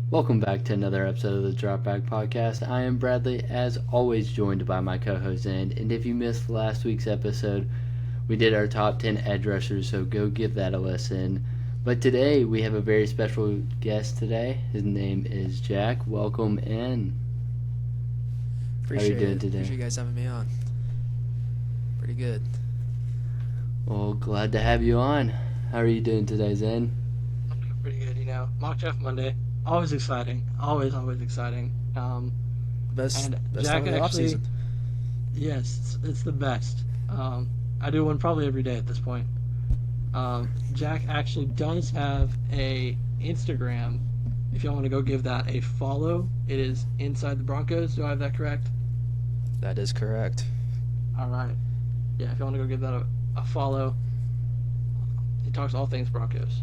Welcome back to another episode of the Dropback Podcast. I am Bradley, as always, joined by my co-host Zand. And if you missed last week's episode, we did our top 10 edge rushers, so go give that a listen. But today we have a very special guest today. His name is Jack. Welcome in. Appreciate How are you doing it. today? Appreciate you guys having me on. Pretty good. Well, glad to have you on. How are you doing today, Zand? I'm doing pretty good, Mock draft Monday, always exciting. Always exciting. Best And time Jack of the actually, offseason. yes, it's the best. I do one probably every day at this point. Jack actually does have a Instagram. If y'all want to go give that a follow, it is Inside the Broncos. Do I have that correct? That is correct. All right. Yeah, if y'all want to go give that a follow, he talks all things Broncos.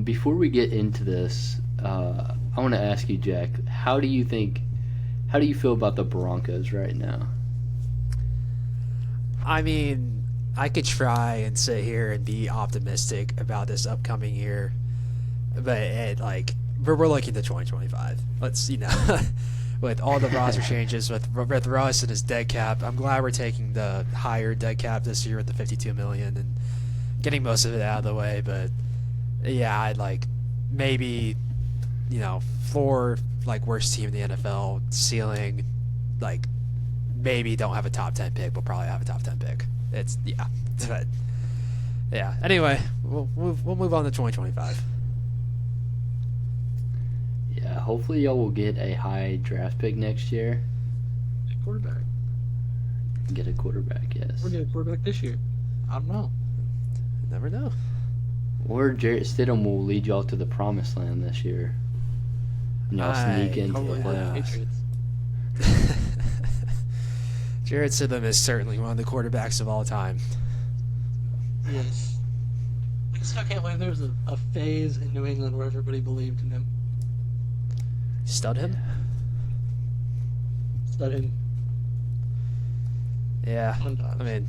Before we get into this, I want to ask you, Jack, how do you feel about the Broncos right now? I mean, I could try and sit here and be optimistic about this upcoming year, but we're looking to 2025. Let's with all the roster changes with Russ and his dead cap. I'm glad we're taking the higher dead cap this year with the 52 million and getting most of it out of the way. But yeah, I'd maybe floor worst team in the NFL, ceiling maybe don't have a top 10 pick, but probably have a top 10 pick. It's but yeah. Anyway, we'll move on to 2025. Yeah, hopefully y'all will get a high draft pick next year. Quarterback. Get a quarterback, yes. We're getting a quarterback this year. I don't know. Never know. Or Jarrett Stidham will lead y'all to the promised land this year. And y'all sneak into the Probably not the playoffs. Patriots. Jarrett Stidham is certainly one of the quarterbacks of all time. Yes. I still can't believe there was a phase in New England where everybody believed in him. Stud him? Stud him. Yeah. Sometimes. I mean,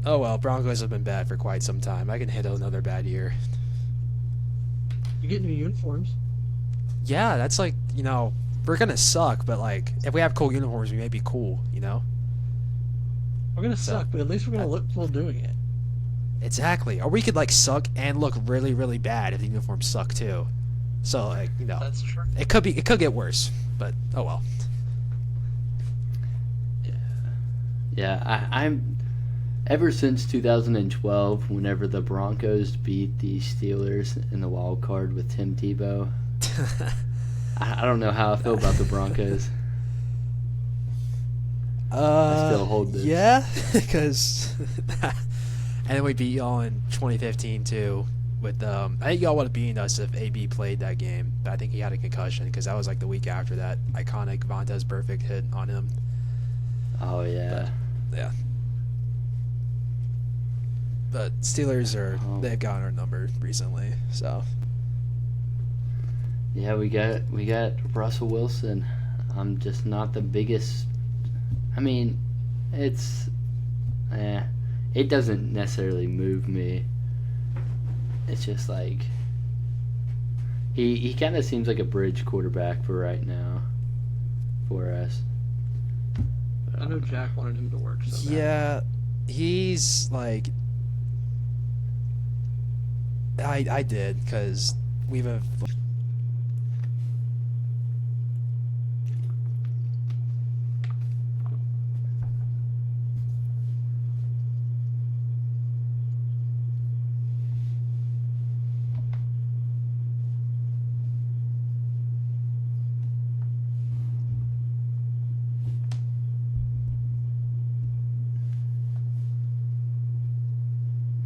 oh well, Broncos have been bad for quite some time. I can handle another bad year. You get new uniforms. Yeah, that's we're gonna suck, but if we have cool uniforms, we may be cool, We're gonna So, suck, but at least we're gonna look cool doing it. Exactly. Or we could suck and look really, really bad if the uniforms suck too. So That's true. it could get worse, but oh well. Yeah, I'm ever since 2012, whenever the Broncos beat the Steelers in the wild card with Tim Tebow, I don't know how I feel about the Broncos. I still hold this. Yeah, because and then we beat y'all in 2015 too. With I think y'all would have beaten us if AB played that game, but I think he had a concussion because that was the week after that iconic Vontaze perfect hit on him. Oh yeah. Yeah. But Steelers they've gotten our number recently, so Yeah, we got Russell Wilson. I'm just not the biggest. I mean, it doesn't necessarily move me. It's just he kind of seems like a bridge quarterback for right now for us. I know Jack wanted him to work so bad. yeah, he's I did because we've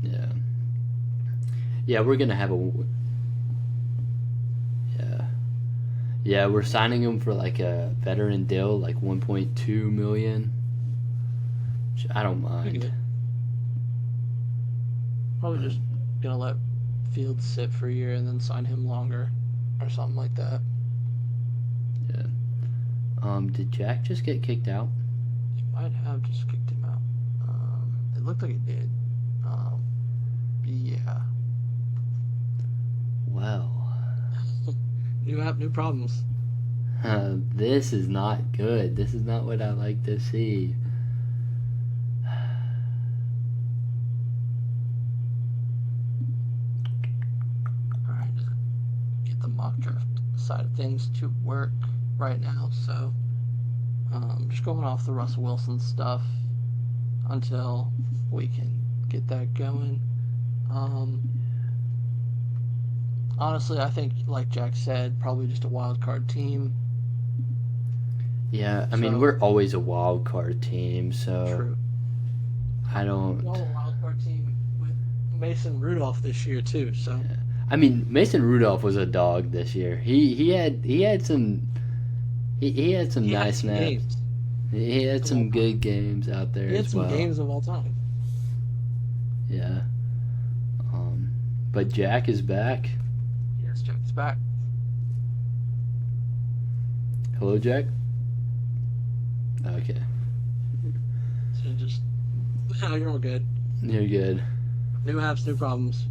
Yeah. Yeah, we're gonna have a. Yeah. Yeah, we're signing him for a veteran deal, 1.2 million. Which I don't Pretty mind. good. Probably just gonna let Fields sit for a year and then sign him longer or something like that. Yeah. Did Jack just get kicked out? He might have just kicked him out. It looked like it did. Yeah. Well. New app, new problems. This is not good. This is not what I like to see. Alright, get the mock draft side of things to work right now, so just going off the Russell Wilson stuff until we can get that going. Honestly, I think, like Jack said, probably just a wild card team. Yeah, I mean, So- we're always a wild card team, so True. I don't. We're all a wild card team with Mason Rudolph this year too, so I mean, Mason Rudolph was a dog this year. He had some he had some he had nice some snaps. games. He had some good games out there He had as some well. games of all time. Yeah. But Jack is back. Yes, Jack's back. Hello, Jack. Okay, So just, you're all good. you're good. New apps, new problems.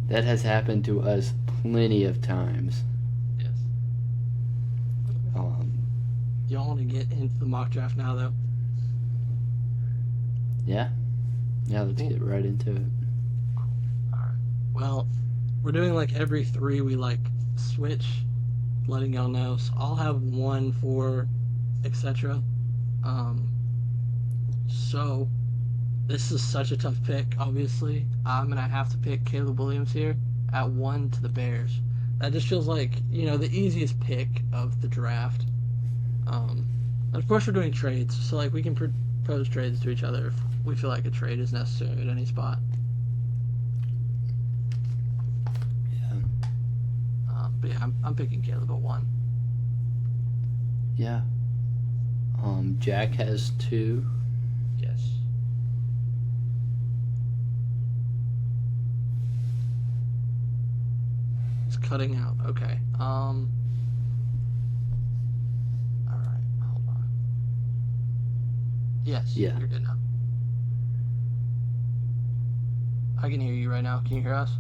That has happened to us plenty of times. Yes. Y'all want to get into the mock draft now, though? Yeah, let's Cool. get right into it. Alright. Well, we're doing like every 3 we like switch, letting y'all know. So I'll have 1 for etc. So this is such a tough pick, obviously. I'm gonna have to pick Caleb Williams here at 1 to the Bears. That just feels like, the easiest pick of the draft. And of course we're doing trades, so like we can propose trades to each other if we feel like a trade is necessary at any spot. Yeah. But yeah, I'm picking Caleb at 1. Yeah. Jack has 2. Yes. It's cutting out. Okay. All right. Hold on. Yes. Yeah. You're good now. I can hear you right now. Can you hear us?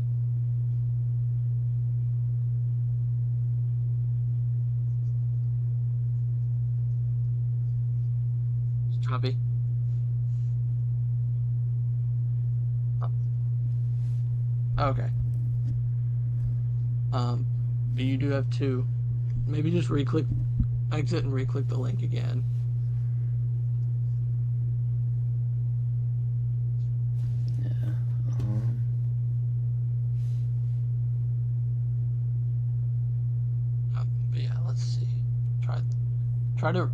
It's choppy. Okay. But you do have 2. Maybe just exit and re-click the link again. Yeah. But yeah, let's see. Try to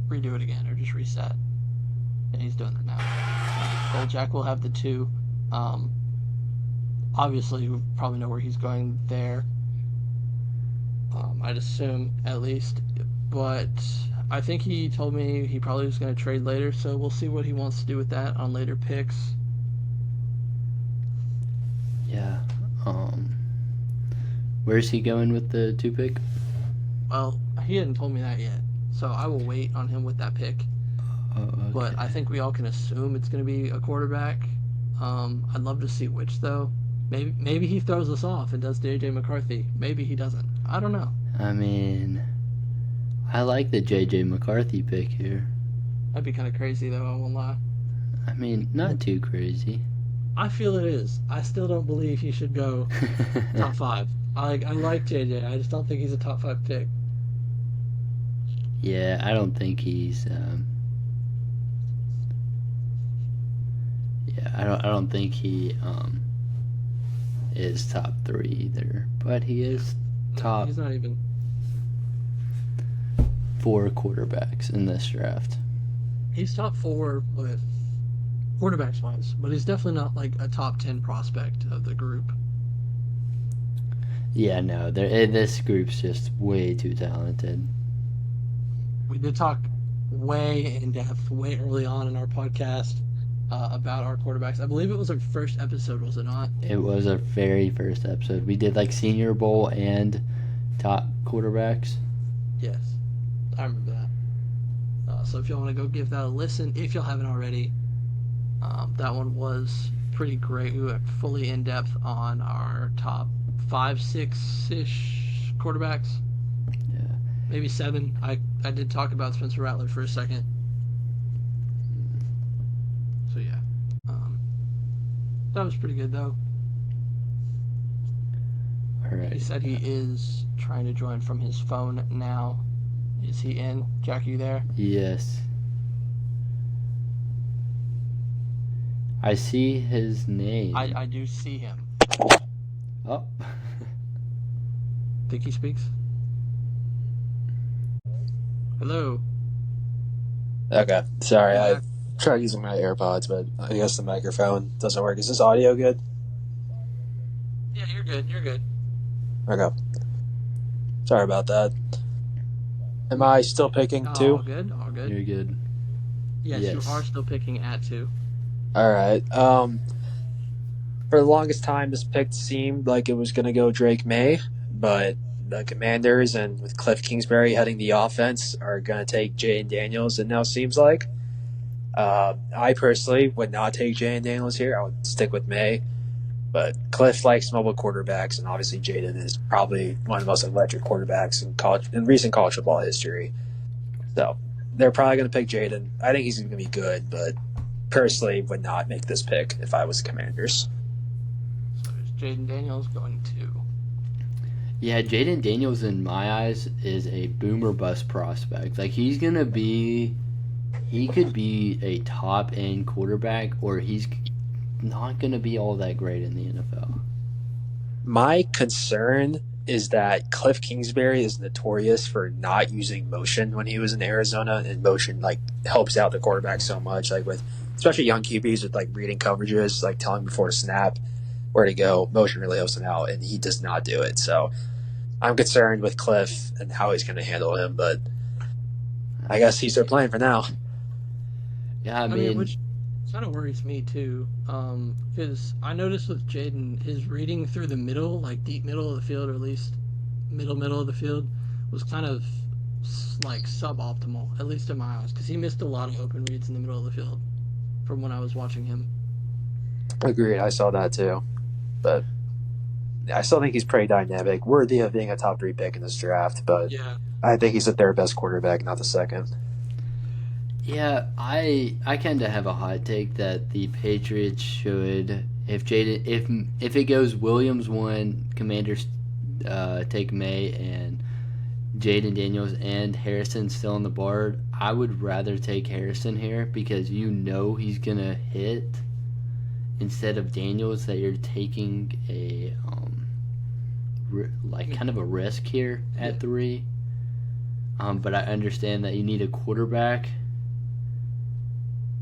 redo it again or just reset. And he's doing it now. Well, Jack will have the 2. Obviously, you probably know where he's going there. I'd assume, at least. But I think he told me he probably was going to trade later, so we'll see what he wants to do with that on later picks. Yeah. Where's he going with the 2 pick? Well, he hadn't told me that yet, so I will wait on him with that pick. Okay. But I think we all can assume it's going to be a quarterback. I'd love to see which, though. Maybe he throws us off and does JJ McCarthy. Maybe he doesn't. I don't know. I mean, I like the JJ McCarthy pick here. That'd be kind of crazy, though, I won't lie. I mean, not too crazy. I feel it is. I still don't believe he should go top 5. I like JJ. I just don't think he's a top 5 pick. Yeah, I don't think he's. Yeah, I don't think he is top 3 either. But he is top He's not even. 4 quarterbacks in this draft. He's top 4 with quarterbacks wise, but he's definitely not like a top 10 prospect of the group. Yeah, no, this group's just way too talented. We did talk way in depth, way early on in our podcast about our quarterbacks. I believe it was our first episode, was it not? It was our very first episode. We did like Senior Bowl and top quarterbacks. Yes, I remember that. So if y'all want to go give that a listen, if y'all haven't already, that one was pretty great. We went fully in depth on our top 5, 6-ish quarterbacks. Yeah. Maybe 7. I did talk about Spencer Rattler for a second. So yeah, that was pretty good though. All right. He said he is trying to join from his phone now. Is he in? Jack, you there? Yes. I see his name. I do see him. Oh. Think he speaks? Hello. Okay, sorry. Yeah. I tried using my AirPods, but I guess the microphone doesn't work. Is this audio good? Yeah, you're good. You're good. Okay. Sorry about that. Am I still picking All 2? good. All good. You're good. Yes, Yes. you are still picking at 2. All right. For the longest time, this pick seemed like it was going to go Drake May, but the Commanders and with Cliff Kingsbury heading the offense are going to take Jaden Daniels, it now seems like. I personally would not take Jaden Daniels here. I would stick with May. But Cliff likes mobile quarterbacks, and obviously Jaden is probably one of the most electric quarterbacks in recent college football history. So they're probably going to pick Jaden. I think he's going to be good, but personally would not make this pick if I was the Commanders. So it's Jaden Daniels going 2. Yeah, Jaden Daniels in my eyes is a boomer bust prospect. Like he could be a top end quarterback, or he's not going to be all that great in the NFL. My concern is that Cliff Kingsbury is notorious for not using motion when he was in Arizona, and motion helps out the quarterback so much, with especially young QBs with reading coverages, telling before to snap where to go. Motion really helps him out, and he does not do it. So I'm concerned with Cliff and how he's going to handle him, but I guess he's their plan for now. Yeah, I mean, which kind of worries me too, because I noticed with Jaden, his reading through the middle, deep middle of the field, or at least middle of the field, was kind of suboptimal, at least in my eyes, because he missed a lot of open reads in the middle of the field from when I was watching him. Agreed, I saw that too, but I still think he's pretty dynamic, worthy of being a top 3 pick in this draft, but Yeah. I think he's the 3rd best quarterback, not the 2nd. Yeah, I kind of have a hot take that the Patriots should, if it goes Williams 1, Commanders take May, and Jaden Daniels and Harrison still on the board, I would rather take Harrison here because he's gonna hit instead of Daniels, that you're taking a kind of a risk here at 3. But I understand that you need a quarterback.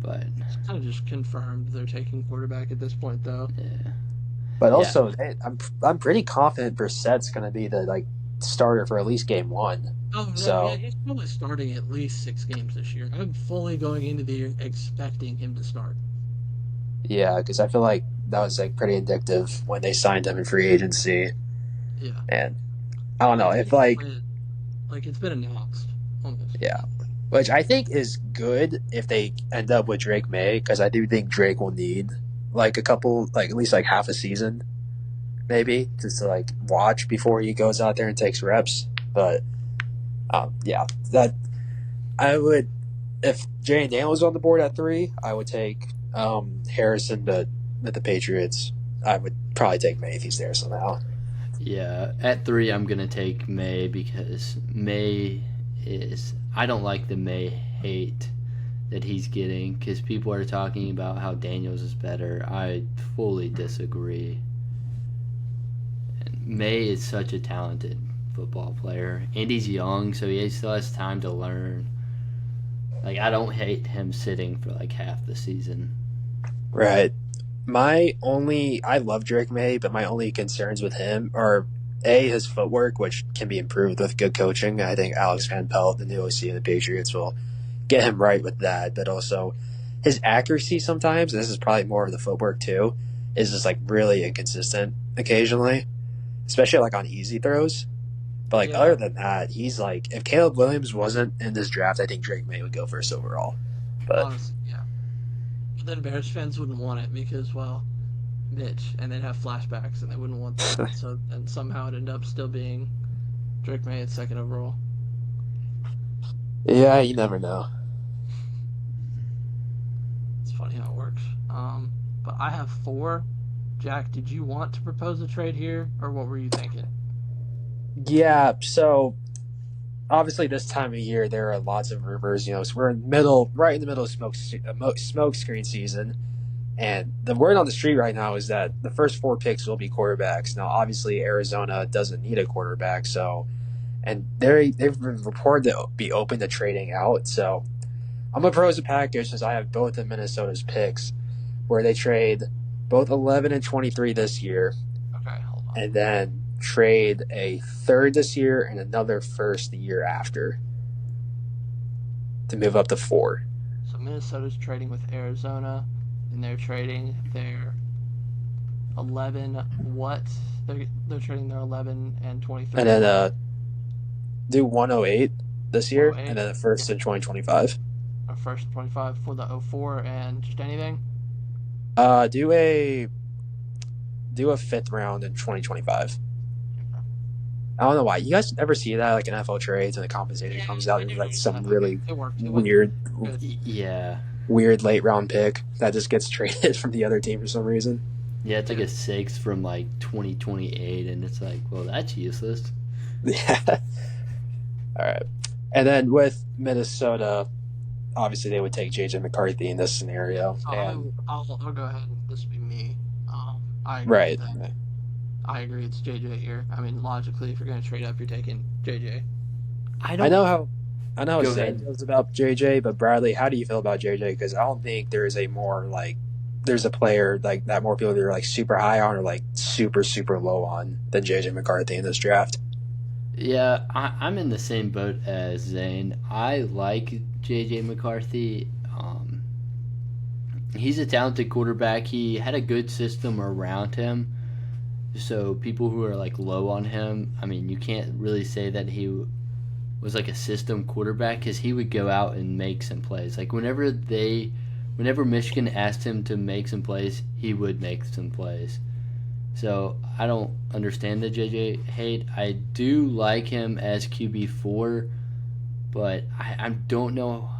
But It's kind of just confirmed they're taking quarterback at this point, though. yeah, But also, I'm pretty confident Brissett's going to be the starter for at least game 1. Oh, no, So- yeah, he's probably starting at least 6 games this year. I'm fully going into the year expecting him to start. Yeah, because I feel like that was pretty addictive when they signed him in free agency, Yeah. and I don't know if it's been announced almost. yeah, which I think is good if they end up with Drake May, because I do think Drake will need a couple, at least half a season, maybe, just to watch before he goes out there and takes reps. But yeah, that I would, if Jaden Daniels was on the board at 3, I would take Harrison, but with the Patriots, I would probably take May if he's there somehow. yeah. At 3, I'm gonna take May because I don't like the May hate that he's getting because people are talking about how Daniels is better. I fully disagree. And May is such a talented football player, and he's young, so he still has time to learn. I don't hate him sitting for half the season. Right. I love Drake May, but my only concerns with him are his footwork, which can be improved with good coaching. I think Alex Van Pelt, the new OC of the Patriots, will get him right with that. But also his accuracy sometimes, and this is probably more of the footwork too, is just really inconsistent occasionally, especially on easy throws. But Yeah. other than that, he's if Caleb Williams wasn't in this draft, I think Drake May would go first overall. But Honestly, yeah. But then Bears fans wouldn't want it because, well, Mitch, and they'd have flashbacks, and they wouldn't want that. So and somehow it ended up still being Drake May at second overall. Yeah, you never know. It's funny how it works. But I have 4. Jack, did you want to propose a trade here, or what were you thinking? Yeah, so obviously this time of year there are lots of rumors. So we're right in the middle of smoke screen season, and the word on the street right now is that the first 4 picks will be quarterbacks. Now, obviously Arizona doesn't need a quarterback, and they've been reported to be open to trading out. So I'm gonna propose a package since I have both of Minnesota's picks, where they trade both 11 and 23 this year, Okay, hold on. and then trade a third this year and another first the year after to move up to 4. So Minnesota's trading with Arizona, and they're trading their 11. What? They're trading their 11 and 23. And then do 108 this year, 108. and then the first in 2025. Or first 25 for the 04 and just anything. Do a 5th round in 2025. I don't know why. You guys ever see that like in NFL trades and the compensation comes out and like some really It worked. weird Yeah. late round pick that just gets traded from the other team for some reason? Yeah, it's like a 6 from like 2028, and it's like, well, that's useless. Yeah. All right. And then with Minnesota, obviously they would take JJ McCarthy in this scenario. And, I'll go ahead. This would be me. I agree right. with that. I agree. It's JJ here. I mean, logically, if you're going to trade up, you're taking JJ. I know how Go Zane ahead. feels about JJ, but Bradley, how do you feel about JJ? Because I don't think there's a player like that more people that are like super high on or like super, super low on than JJ McCarthy in this draft. Yeah, I'm in the same boat as Zane. I like J.J. McCarthy. He's a talented quarterback. He had a good system around him. So people who are like low on him, I mean, you can't really say that he was like a system quarterback because he would go out and make some plays. Like whenever Michigan asked him to make some plays, he would make some plays. So I don't understand the JJ hate. I do like him as QB4, but I don't know.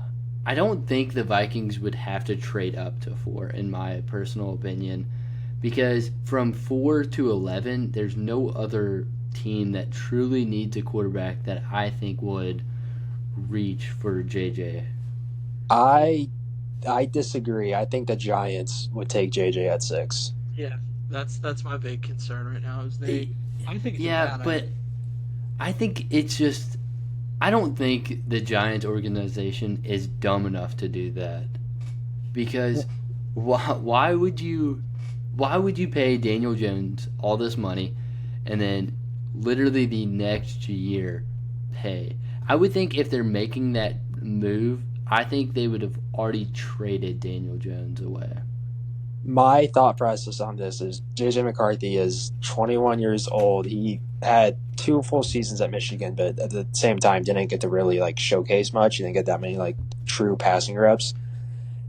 I don't think the Vikings would have to trade up to 4, in my personal opinion, because from 4 to 11, there's no other team that truly needs a quarterback that I think would reach for JJ. I disagree. I think the Giants would take JJ at 6. Yeah, that's my big concern right now. Is I think it's a Yeah, bad but idea. I think it's just I don't think the Giants organization is dumb enough to do that. Because why would you pay Daniel Jones all this money and then literally the next year pay? I would think if they're making that move, I think they would have already traded Daniel Jones away. My thought process on this is JJ McCarthy is 21 years old. He had 2 full seasons at Michigan, but at the same time didn't get to really like showcase much. He didn't get that many like true passing reps.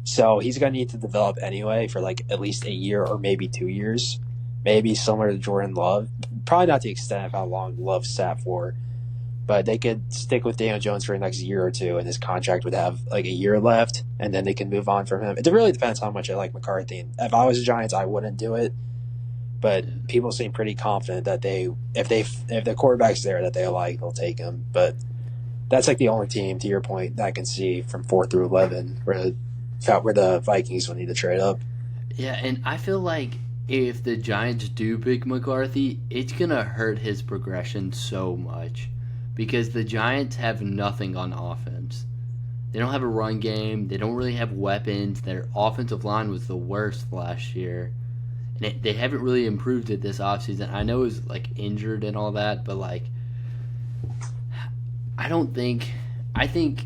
So he's going to need to develop anyway for like at least a year or maybe 2 years. Maybe similar to Jordan Love. Probably not the extent of how long Love sat for. But they could stick with Daniel Jones for the next year or 2, and his contract would have like a year left, and then they can move on from him. It really depends how much I like McCarthy. And if I was the Giants, I wouldn't do it. But people seem pretty confident that if the quarterback's there that they like, they'll take him. But that's like the only team, to your point, that I can see from 4 through 11 where the Vikings will need to trade up. Yeah, and I feel like if the Giants do pick McCarthy, it's going to hurt his progression so much. Because the Giants have nothing on offense. They don't have a run game. They don't really have weapons. Their offensive line was the worst last year. And they haven't really improved it this offseason. I know it was like injured and all that, but like I think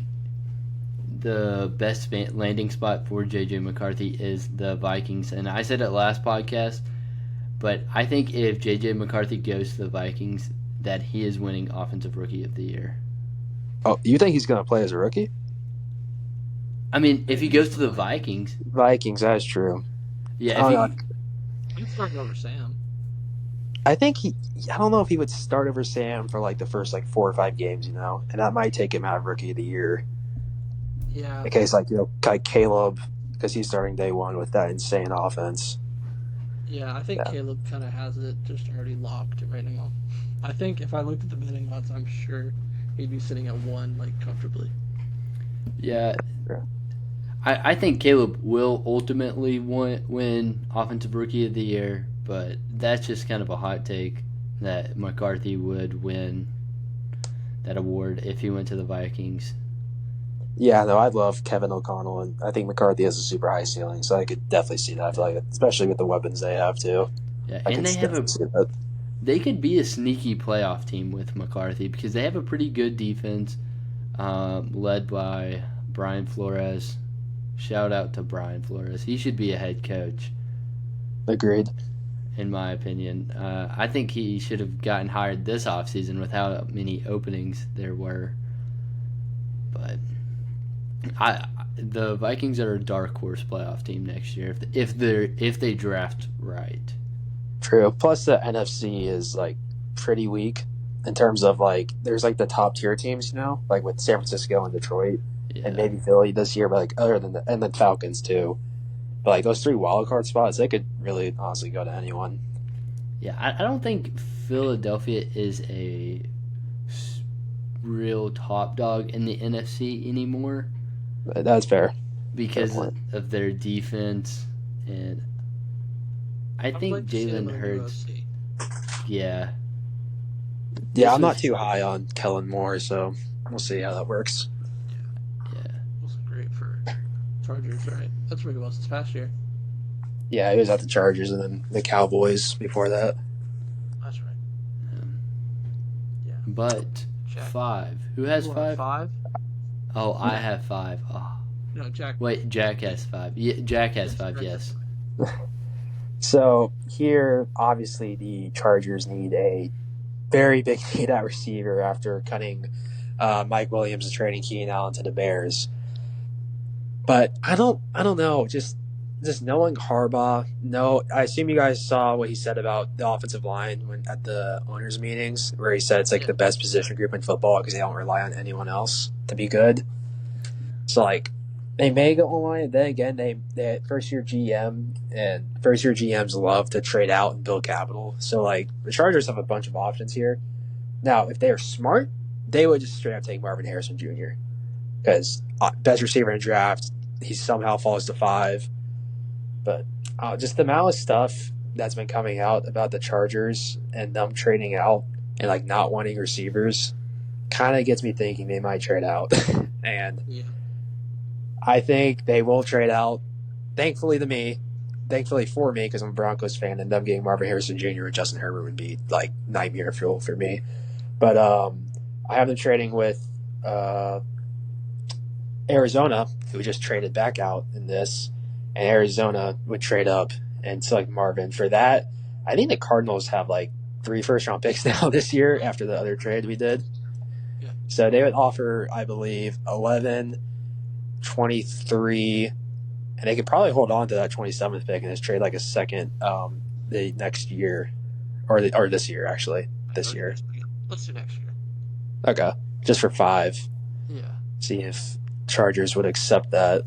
the best landing spot for JJ McCarthy is the Vikings. And I said it last podcast, but I think if JJ McCarthy goes to the Vikings, that he is winning Offensive Rookie of the Year. Oh, you think he's going to play as a rookie? I mean, if he goes to the Vikings, Vikings, that is true. yeah. It's starting over Sam. I think I don't know if he would start over Sam for like the first like 4 or 5 games, and that might take him out of Rookie of the Year. Yeah. In case like Caleb, because he's starting day one with that insane offense. Yeah, I think Yeah. Caleb kind of has it just already locked right now. I think if I looked at the betting odds, I'm sure he'd be sitting at 1 like comfortably. Yeah. Yeah. I think Caleb will ultimately win Offensive Rookie of the Year, but that's just kind of a hot take that McCarthy would win that award if he went to the Vikings. Yeah, no, I love Kevin O'Connell, and I think McCarthy has a super high ceiling, so I could definitely see that. I feel like, especially with the weapons they have too, Yeah, I and can they have definitely see that. they could be a sneaky playoff team with McCarthy because they have a pretty good defense, led by Brian Flores. Shout out to Brian Flores. He should be a head coach, Agreed. in my opinion. I think he should have gotten hired this offseason with how many openings there were. But the Vikings are a dark horse playoff team next year if they draft right. True. Plus, the NFC is like pretty weak in terms of like there's like the top tier teams, like with San Francisco and Detroit, Yeah. and maybe Philly this year, but like other than and then Falcons too. But like those 3 wild card spots, they could really honestly go to anyone. Yeah, I don't think Philadelphia is a real top dog in the NFC anymore That's fair. because Fair point. of their defense, and I would think like to see them Jalen in Hurts. UFC. Yeah, Yeah, I'm was- not too high on Kellen Moore, so we'll see how that works. yeah. Wasn't great for Chargers, right? That's where he was this past year. Yeah, he was at the Chargers and then the Cowboys before that. That's right. Yeah. But Jack. 5. Who has You want 5? 5? Oh, I have 5. Oh, No, Jack. wait, Jack has 5. Yeah, Jack has 5. Jack Yes. has So here, obviously, the Chargers need a very big need at receiver after cutting Mike Williams and trading Keenan Allen to the Bears. But I don't know. Just knowing Harbaugh. No, I assume you guys saw what he said about the offensive line when at the owners' meetings, where he said it's like Yeah. the best position group in football because they don't rely on anyone else to be good. So like. They may go online, and then again, they first year GM, and first year GMs love to trade out and build capital. So like the Chargers have a bunch of options here. Now, if they are smart, they would just straight up take Marvin Harrison Jr. because best receiver in the draft, he somehow falls to 5. But just the amount of stuff that's been coming out about the Chargers and them trading out and like not wanting receivers kind of gets me thinking they might trade out. And Yeah. I think they will trade out. Thankfully for me, because I'm a Broncos fan, and them getting Marvin Harrison Jr. and Justin Herbert would be like nightmare fuel for me. But I have them trading with Arizona, who just traded back out in this, and Arizona would trade up and select Marvin for that. I think the Cardinals have like 3 first-round picks now this year after the other trade we did. Yeah. So they would offer, I believe, 11, 23, and they could probably hold on to that 27th pick and just trade like a second the next year, or this year actually. This year. Let's do next year. Okay, just for 5. Yeah, See if Chargers would accept that,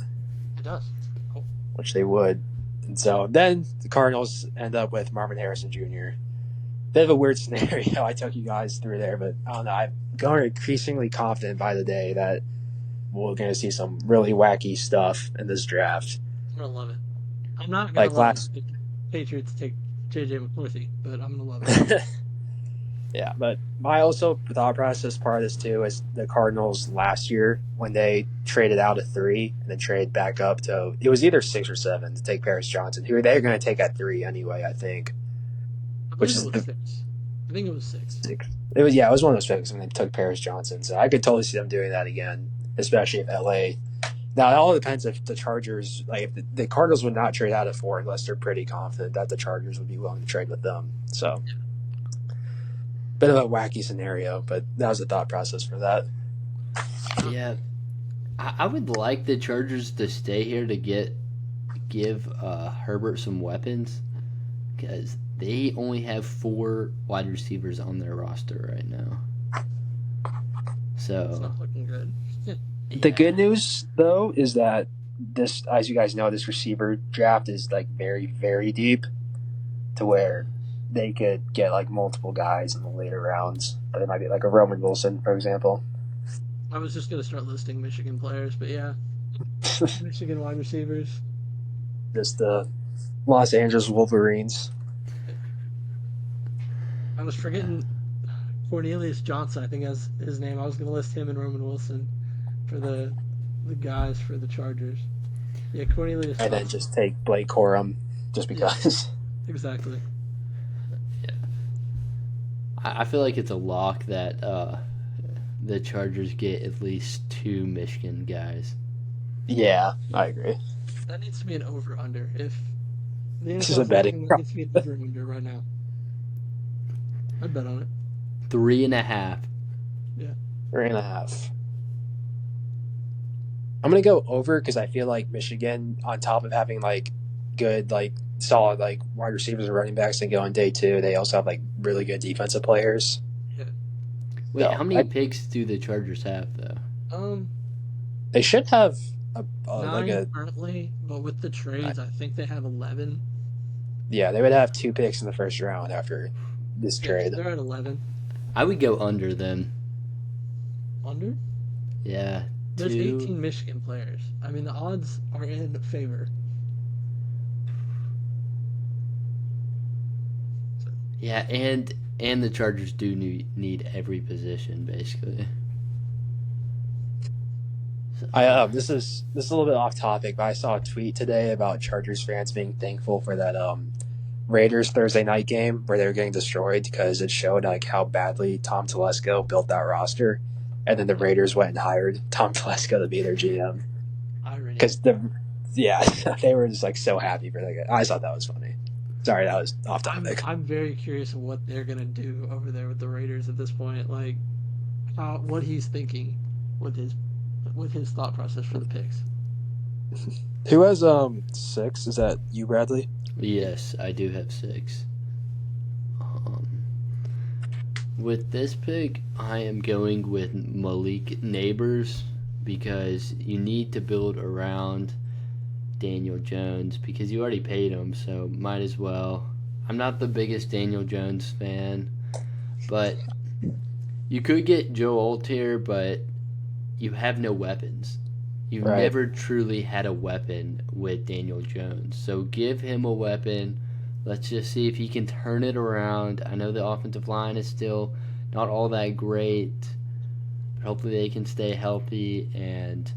it does. Cool. which they would. And so then the Cardinals end up with Marvin Harrison Jr. Bit of a weird scenario I took you guys through there, but I don't know. I'm going increasingly confident by the day that we're going to see some really wacky stuff in this draft. I'm gonna love it. I'm not gonna Like love last- it if the Patriots take JJ McCarthy, but I'm gonna love it. Yeah, but my also thought process part of this too is the Cardinals last year when they traded out at 3 and then traded back up to, it was either 6 or 7 to take Paris Johnson, who they're going to take at 3 anyway, I think. I Which believe is it was 6. I think it was 6. It was one of those picks when they took Paris Johnson, so I could totally see them doing that again, especially if LA. Now it all depends if the Chargers, like if the Cardinals would not trade out at 4 unless they're pretty confident that the Chargers would be willing to trade with them. So, bit of a wacky scenario, but that was the thought process for that. Yeah, I would like the Chargers to stay here to give Herbert some weapons because they only have 4 wide receivers on their roster right now. It's So not looking good. The good news, though, is that this, as you guys know, this receiver draft is like very, very deep, to where they could get like multiple guys in the later rounds. There might be like a Roman Wilson, for example. I was just gonna start listing Michigan players, but yeah, Michigan wide receivers. Just the Los Angeles Wolverines. I was forgetting Cornelius Johnson. I think that's his name. I was gonna list him and Roman Wilson for the guys for the Chargers. Yeah, Cornelius And Johnson. then just take Blake Corum just because. Exactly. I feel like it's a lock that the Chargers get at least 2 Michigan guys. Yeah, I agree. That needs to be an over/under. If the This is a NFL's betting looking, that needs to be an over/under right now. I'd bet on it. 3.5. 3.5. I'm gonna go over because I feel like Michigan, on top of having like good, like solid, like wide receivers and running backs, and go on day 2, they also have like really good defensive players. Wait, No, how many picks do the Chargers have though? They should have a 9 like a currently, but with the trades, I think they have 11. yeah. They would have 2 picks in the first round after this Yeah, trade. they're at 11. I would go under them. Under? Yeah. There's 2. 18 Michigan players. I mean, the odds are in favor. Yeah, and the Chargers do need every position basically. So, This is a little bit off topic, but I saw a tweet today about Chargers fans being thankful for that Raiders Thursday night game where they were getting destroyed because it showed like how badly Tom Telesco built that roster, and then the Raiders went and hired Tom Telesco to be their GM Irony. because they were just like so happy for that guy. I thought that was funny. Sorry, that was off topic. I'm very curious of what they're gonna do over there with the Raiders at this point. Like, what he's thinking with his thought process for the picks. Who has 6? Is that you, Bradley? yes, I do have 6. With this pick, I am going with Malik Neighbors because you need to build around Daniel Jones because you already paid him, so might as well. I'm not the biggest Daniel Jones fan, but you could get Joe Altier, but you have no weapons. You've Right. never truly had a weapon with Daniel Jones, so give him a weapon. Let's just see if he can turn it around. I know the offensive line is still not all that great, but hopefully they can stay healthy, and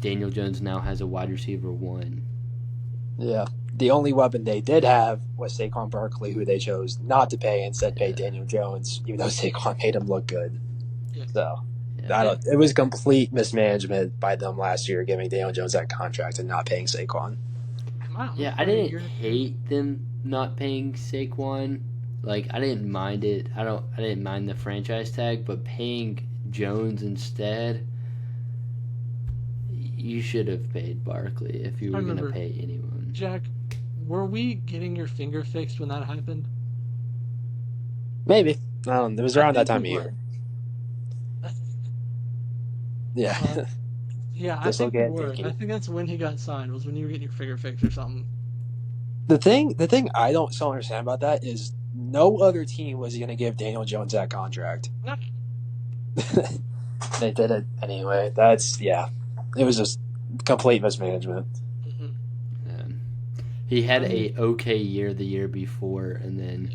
Daniel Jones now has a wide receiver 1. Yeah. The only weapon they did have was Saquon Barkley, who they chose not to pay, instead paid Daniel Jones, even though Saquon made him look good. Yeah. So Yeah. it was complete mismanagement by them last year, giving Daniel Jones that contract and not paying Saquon. Yeah, I didn't hate them not paying Saquon. Like, I didn't mind it. I didn't mind the franchise tag, but paying Jones instead, you should have paid Barkley if you were going to pay anyone. Jack, were we getting your finger fixed when that happened? Maybe. It was around that time of we year. were. Yeah. Yeah, I This think will we get were. dinky. I think that's when he got signed. Was when you were getting your finger fixed or something. The thing I don't so understand about that is no other team was going to give Daniel Jones that contract. No. They did it anyway. It was just complete mismanagement. Mhm. He had a okay year the year before, and then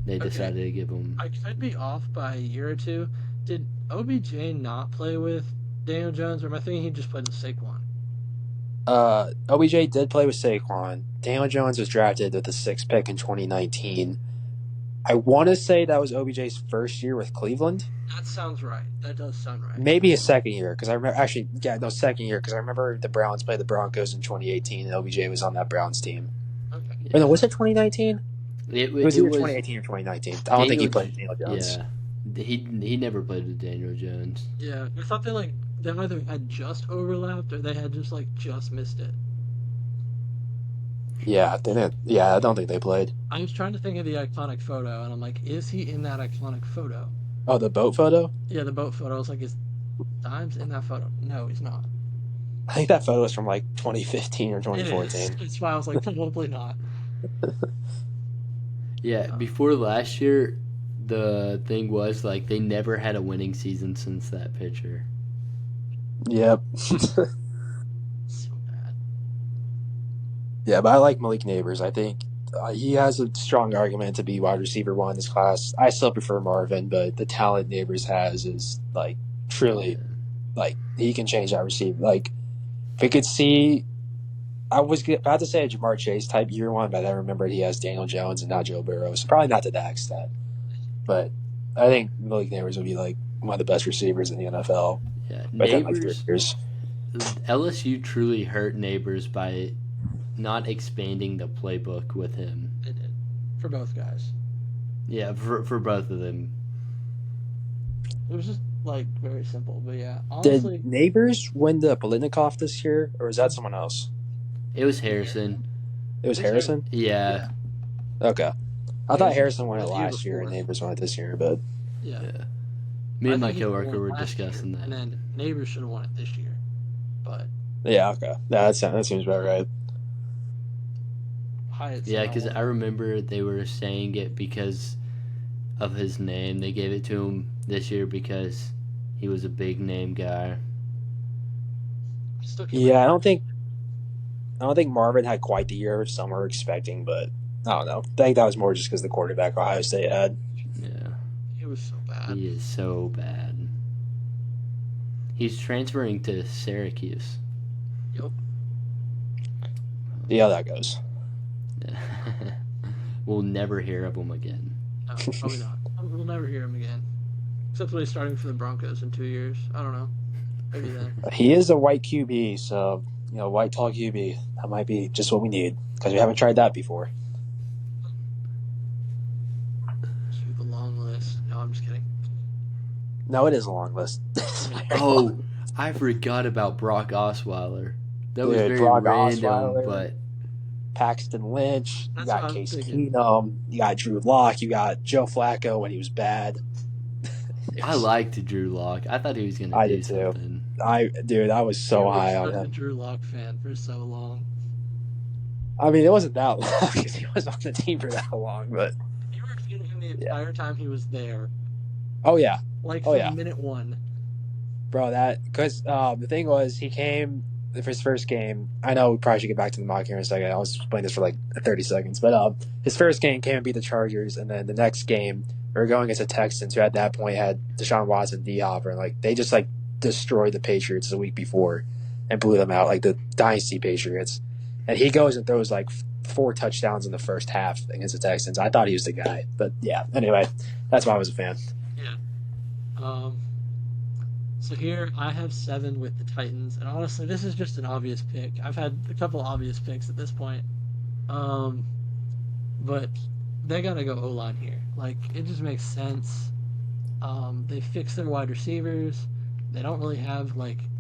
they Okay. decided to give him. I could be off by a year or two. Did OBJ not play with Daniel Jones, or am I thinking he just played with Saquon? OBJ did play with Saquon. Daniel Jones was drafted with the 6th pick in 2019. I want to say that was OBJ's first year with Cleveland. That sounds right. That does sound right. Maybe his second year, because I remember second year, because I remember the Browns played the Broncos in 2018, and OBJ was on that Browns team. Okay. Or no, was it 2019? It It was either 2018 or 2019. I don't think he Daniel- played with Daniel Jones. Yeah, he never played with Daniel Jones. Yeah, I thought they either had just overlapped or they had just missed it. Yeah, they didn't. Yeah, I don't think they played. I was trying to think of the iconic photo, and I'm like, is he in that iconic photo? Oh, the boat photo? Yeah, the boat photo. I was like, is Dimes in that photo? No, he's not. I think that photo was from like 2015 or It is. 2014. That's why I was like, probably not. Yeah, before last year, the thing was like they never had a winning season since that picture. Yep. So bad. Yeah, but I like Malik Neighbors. I think he has a strong argument to be wide receiver one in this class. I still prefer Marvin, but the talent Neighbors has is like truly like he can change that receiver. Like if we could see, I was about to say a Jamar Chase type year one, but I remembered he has Daniel Jones and not Joe Burrow, so probably not to that extent. But I think Malik Neighbors would be like one of the best receivers in the NFL. Yeah, Within like 3 Neighbors. years. LSU truly hurt Neighbors by not expanding the playbook with him. It did. For both guys. Yeah, for both of them. It was just like very simple. But yeah, honestly, Did Neighbors win the Politnikov this year, or was that someone else? It was Harrison. It was Harrison? Yeah. Okay. I thought Harrison won it was the year last year and before. Neighbors won it this year, but yeah. Yeah. Me and I my think he won coworker were last year, discussing that. And then Neighbors should have won it this year. But yeah, okay. That seems about right. Hyatt Yeah, somehow because won. I remember they were saying it because of his name. They gave it to him this year because he was a big name guy. I still can't Yeah, I don't think Marvin had quite the year some were expecting, but I don't know. I think that was more just because the quarterback Ohio State had. Yeah. He was so bad. He is so bad. He's transferring to Syracuse. See how that goes. We'll never hear of him again. No, probably not. We'll never hear him again. Except when he's starting for the Broncos in 2 years. I don't know. Maybe then. He is a white QB, so white tall QB. That might be just what we need because we haven't tried that before. Keep a long list. No, I'm just kidding. No, it is a long list. Oh, I forgot about Brock Osweiler. That was Dude, very Brock random, Osweiler. but Paxton Lynch, That's you what got I'm Case thinking. Keenum, you got Drew Lock, you got Joe Flacco when he was bad. I liked Drew Lock. I thought he was going to I do did too. something. I was so You were high on such a him. Drew Lock fan for so long. I mean, it wasn't that long because he was on the team for that long, but You were feeding him the entire time he was there. oh yeah, Like Oh, from yeah. minute one. bro, that because the thing was he came for his first game. I know we probably should get back to the mock here in a second. I was playing this for like 30 seconds, but his first game came and beat the Chargers, and then the next game we were going against the Texans, who at that point had Deshaun Watson, D Hopper, and like they just like destroyed the Patriots the week before and blew them out, like the dynasty Patriots. And he goes and throws like 4 touchdowns in the first half against the Texans. I thought he was the guy, but yeah. Anyway, that's why I was a fan. So here I have 7 with the Titans, and honestly, this is just an obvious pick. I've had a couple obvious picks at this point, but they gotta go O-line here. Like it just makes sense. They fixed their wide receivers. They don't really have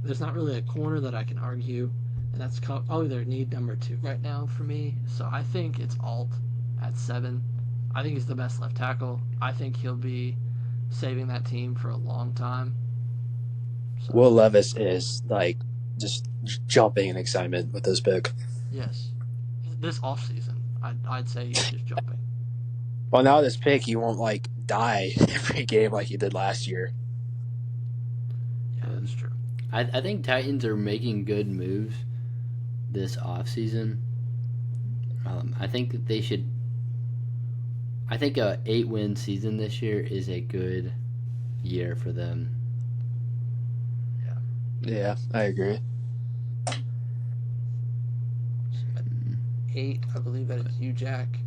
there's not really a corner that I can argue, and that's probably their need number 2 right now for me. So I think it's Alt at 7. I think he's the best left tackle. I think he'll be saving that team for a long time. So, Will Levis is like just jumping in excitement with this pick. yes, this offseason, I'd say he's just jumping. Well, now this pick, you won't like die every game like you did last year. Yeah, that's true. I think Titans are making good moves this offseason. I think that they should. I think a 8-win season this year is a good year for them. Yeah, I agree. 8, I believe that is you, Jack.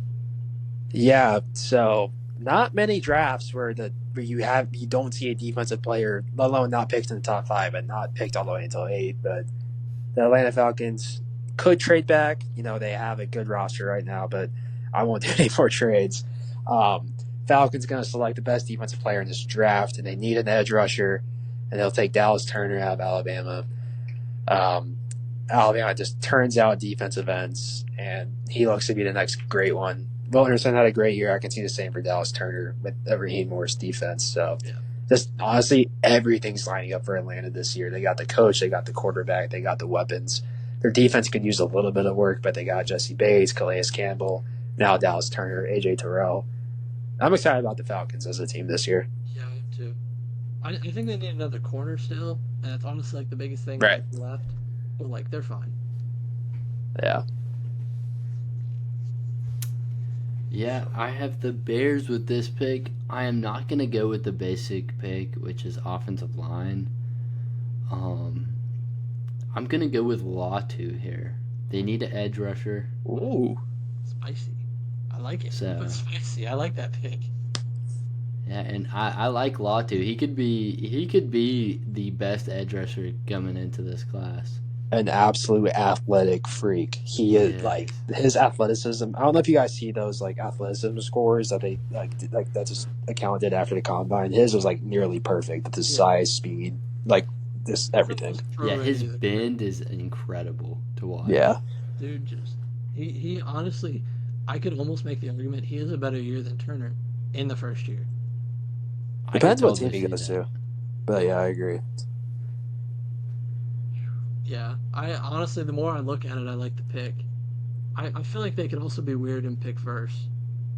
Yeah, so not many drafts where you don't see a defensive player, let alone not picked in the top 5, and not picked all the way until 8. But the Atlanta Falcons could trade back. They have a good roster right now, but I won't do any more trades. Falcons going to select the best defensive player in this draft, and they need an edge rusher, and they'll take Dallas Turner out of Alabama. Alabama just turns out defensive ends, and he looks to be the next great one. Will Anderson had a great year. I can see the same for Dallas Turner with Raheem Morris defense. So, Yeah. just honestly, everything's lining up for Atlanta this year. They got the coach, they got the quarterback, they got the weapons. Their defense could use a little bit of work, but they got Jesse Bates, Calais Campbell, now Dallas Turner, AJ Terrell. I'm excited about the Falcons as a team this year. Yeah, I am too. I think they need another corner still, and that's honestly like the biggest thing Right. left. But like they're fine. Yeah. Yeah, I have the Bears with this pick. I am not going to go with the basic pick, which is offensive line. I'm going to go with Latu here. They need an edge rusher. Ooh. Spicy. I like it. So- But spicy. I like that pick. Yeah, and I like Latu. He could be the best edge rusher coming into this class. An absolute athletic freak. He is Yes. like his athleticism. I don't know if you guys see those like athleticism scores that they like that's just accounted after the combine. His was like nearly perfect with his Yeah. size, speed, like this everything. Yeah, his Either. bend is incredible to watch. Yeah. Dude, just he honestly, I could almost make the argument he has a better year than Turner in the first year. I could Depends what totally team he see goes that. to. But yeah, I agree. Yeah, I honestly, the more I look at it, I like the pick. I feel like they could also be weird and pick verse.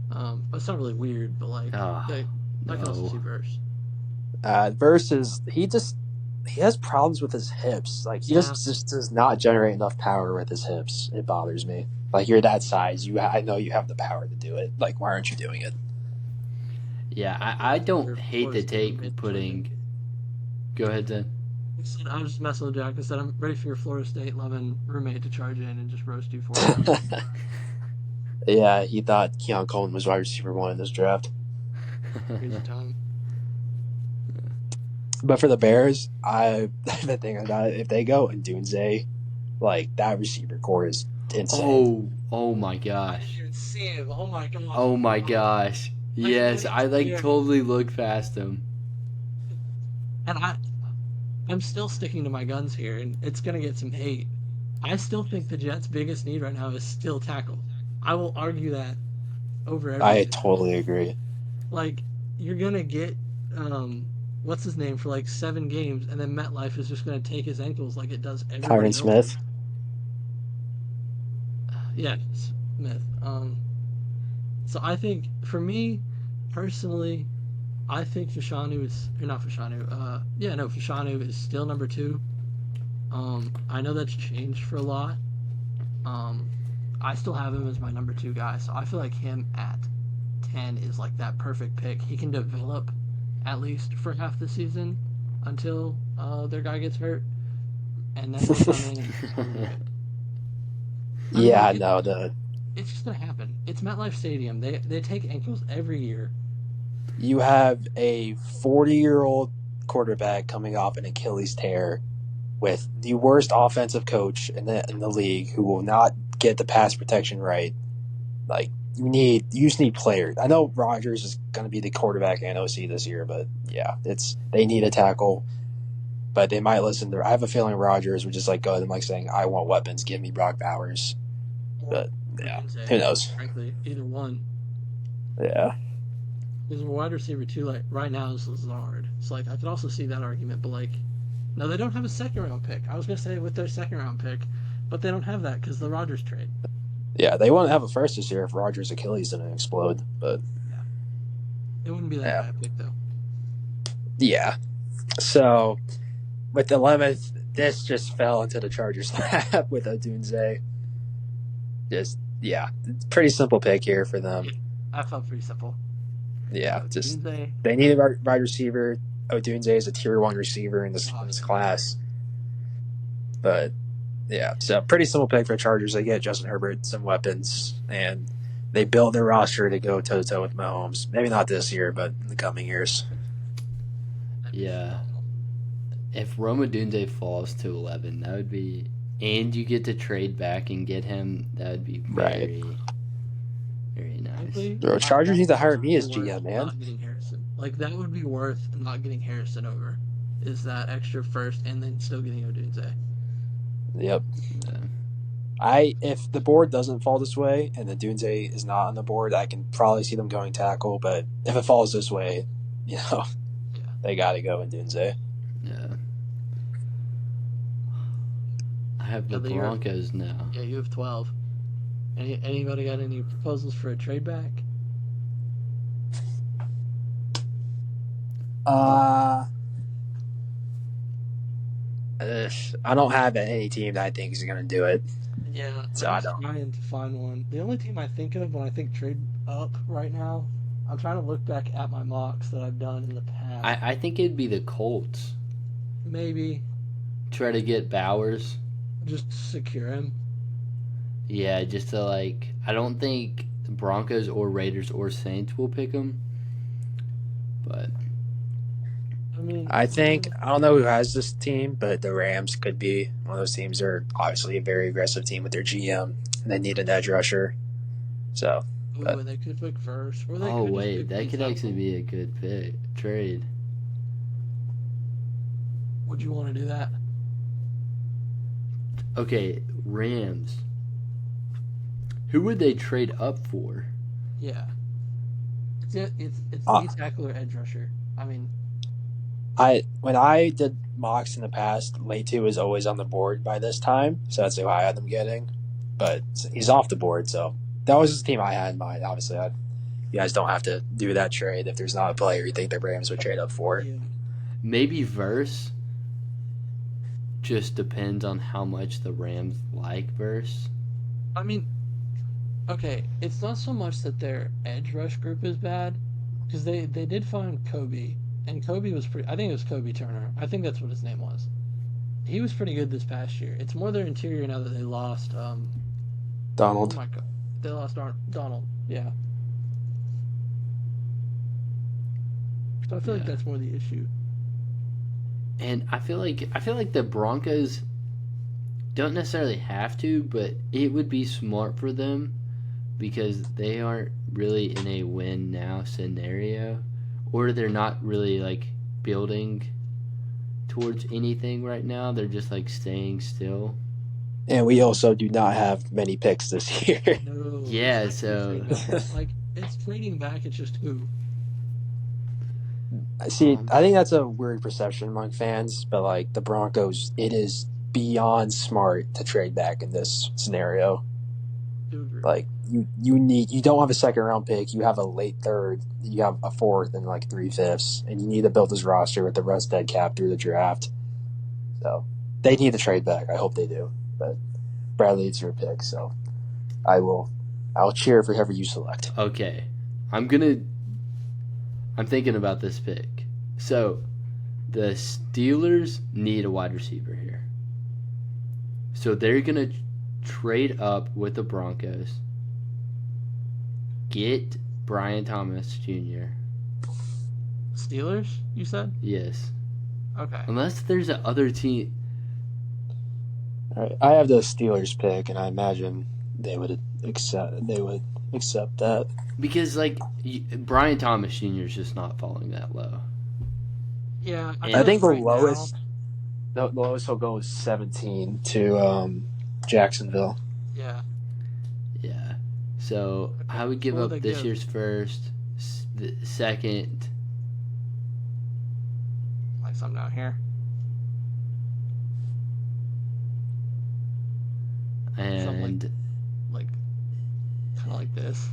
But it's not really weird, but like Ah, I can also no. see verse. Versus he has problems with his hips. Like he Yeah. just does not generate enough power with his hips. It bothers me. Like you're that size, I know you have the power to do it. Like why aren't you doing it? Yeah, I don't Or hate the Florida State take roommate putting. Go ahead, Zen. I was just messing with Jack. I said I'm ready for your Florida State loving roommate to charge in and just roast you for it. Yeah, he thought Keon Coleman was wide receiver 1 in this draft. Crazy time. But for the Bears, I've been thinking about it. If they go and Dunze, like that receiver core is insane. Oh my I gosh. didn't even see him. Oh my god. Oh my gosh. Yes, I like Yeah. totally looked past him. And I'm still sticking to my guns here, and it's gonna get some hate. I still think the Jets' biggest need right now is still tackle. I will argue that over everything. I totally agree. Like you're gonna get what's his name for like 7 games, and then MetLife is just gonna take his ankles like it does everybody Tyron else. Smith. Yeah, Smith. So I think for me personally, I think Fashanu is or not Fashanu. Fashanu is still number 2. I know that's changed for a lot. I still have him as my number 2 guy, so I feel like him at 10 is like that perfect pick. He can develop at least for half the season until their guy gets hurt, and then he'll come in and prove it. I mean, Yeah, like, no, it's just gonna happen. It's MetLife Stadium. They take ankles every year. you have a 40-year-old quarterback coming off an Achilles tear with the worst offensive coach in the league who will not get the pass protection right. Like you just need players. I know Rodgers is going to be the quarterback and OC this year, but yeah, they need a tackle. But they might listen to. I have a feeling Rodgers would just like go and like saying, "I want weapons. Give me Brock Bowers." But yeah, Wednesday, who knows? Frankly, either one. Yeah, Because a wide receiver too, like right now is Lazard. So like I could also see that argument, but like, no, they don't have a second round pick. I was gonna say with their second round pick, but they don't have that because the Rodgers trade. yeah, they want to have a first this year if Rodgers' Achilles didn't explode. But It wouldn't be that Yeah. bad pick though. yeah, so with the 11th, this just fell into the Chargers' lap with Odunze. Just yeah, it's a pretty simple pick here for them. I felt pretty simple. Yeah, just Wednesday, they need a wide receiver. Odunze is a tier 1 receiver in this class. But yeah, so pretty simple pick for the Chargers. They get Justin Herbert some weapons, and they build their roster to go toe to toe with Mahomes. Maybe not this year, but in the coming years. Yeah. If Roma Dunze falls to 11, that would be, and you get to trade back and get him, that would be very, very nice. frankly, Bro, Chargers that need to hire would me be as worth GM, man. Not getting Harrison. Like that would be worth not getting Harrison over. Is that extra first and then still getting Odunze? Yep. Yeah. If the board doesn't fall this way and the Dunze is not on the board, I can probably see them going tackle. But if it falls this way, Yeah. they got to go in Dunze. Yeah. I have the Yeah, you're- Broncos now. Yeah, you have 12. Anybody got any proposals for a trade back? I don't have any team that I think is going to do it. Yeah, So I'm I just don't. trying to find one. The only team I think of when I think trade up right now, I'm trying to look back at my mocks that I've done in the past. I think it'd be the Colts. Maybe Try to get Bowers. just secure him. Yeah, just to I don't think the Broncos or Raiders or Saints will pick him. But I mean, I don't know who has this team, but the Rams could be one of those teams. They're obviously a very aggressive team with their GM, and they need an edge rusher. So ooh, and they could pick first. Or they oh could just wait, pick that could Kentucky. actually be a good trade. Would you want to do that? Okay, Rams. Who would they trade up for? Yeah. It's Ah. D tackle or edge rusher. I mean, when I did mocks in the past, Letu was always on the board by this time, so that's who I had them getting. But he's off the board, so that was the team I had in mind. Obviously, you guys don't have to do that trade if there's not a player you think the Rams would trade up for. yeah. Maybe Verse. Just depends on how much the Rams like Verse. I mean, okay, it's not so much that their edge rush group is bad, because they did find Kobe, and Kobe was pretty. I think it was Kobe Turner. I think that's what his name was. He was pretty good this past year. It's more their interior now that they lost. Oh Donald. my god, they lost Donald. Yeah. So I feel like Yeah. that's more the issue. And I feel like the Broncos don't necessarily have to, but it would be smart for them because they aren't really in a win now scenario, or they're not really building towards anything right now. They're just staying still. And we also do not have many picks this year. No. Yeah, it's not so- trading back. Like it's trading back. It's just who. See, I think that's a weird perception among fans, but the Broncos, it is beyond smart to trade back in this scenario. Do agree. You don't have a second round pick, you have a late third, you have a fourth and 3/5, and you need to build this roster with the rest dead cap through the draft. So they need to trade back. I hope they do. But Bradley, it's your pick, so I'll cheer for whoever you select. Okay, I'm thinking about this pick. So, the Steelers need a wide receiver here. So they're gonna trade up with the Broncos, get Brian Thomas Jr. Steelers, you said? Yes, Okay. unless there's a other team. All right, I have the Steelers pick, and I imagine they would accept that. Because Brian Thomas Jr. is just not falling that low. Yeah, I feel think like the right lowest- The lowest he'll go is 17 to Jacksonville. now- yeah. Yeah. So Okay, I would give what up would they this give? year's first, the second, Like something down here. and Like kind of like this.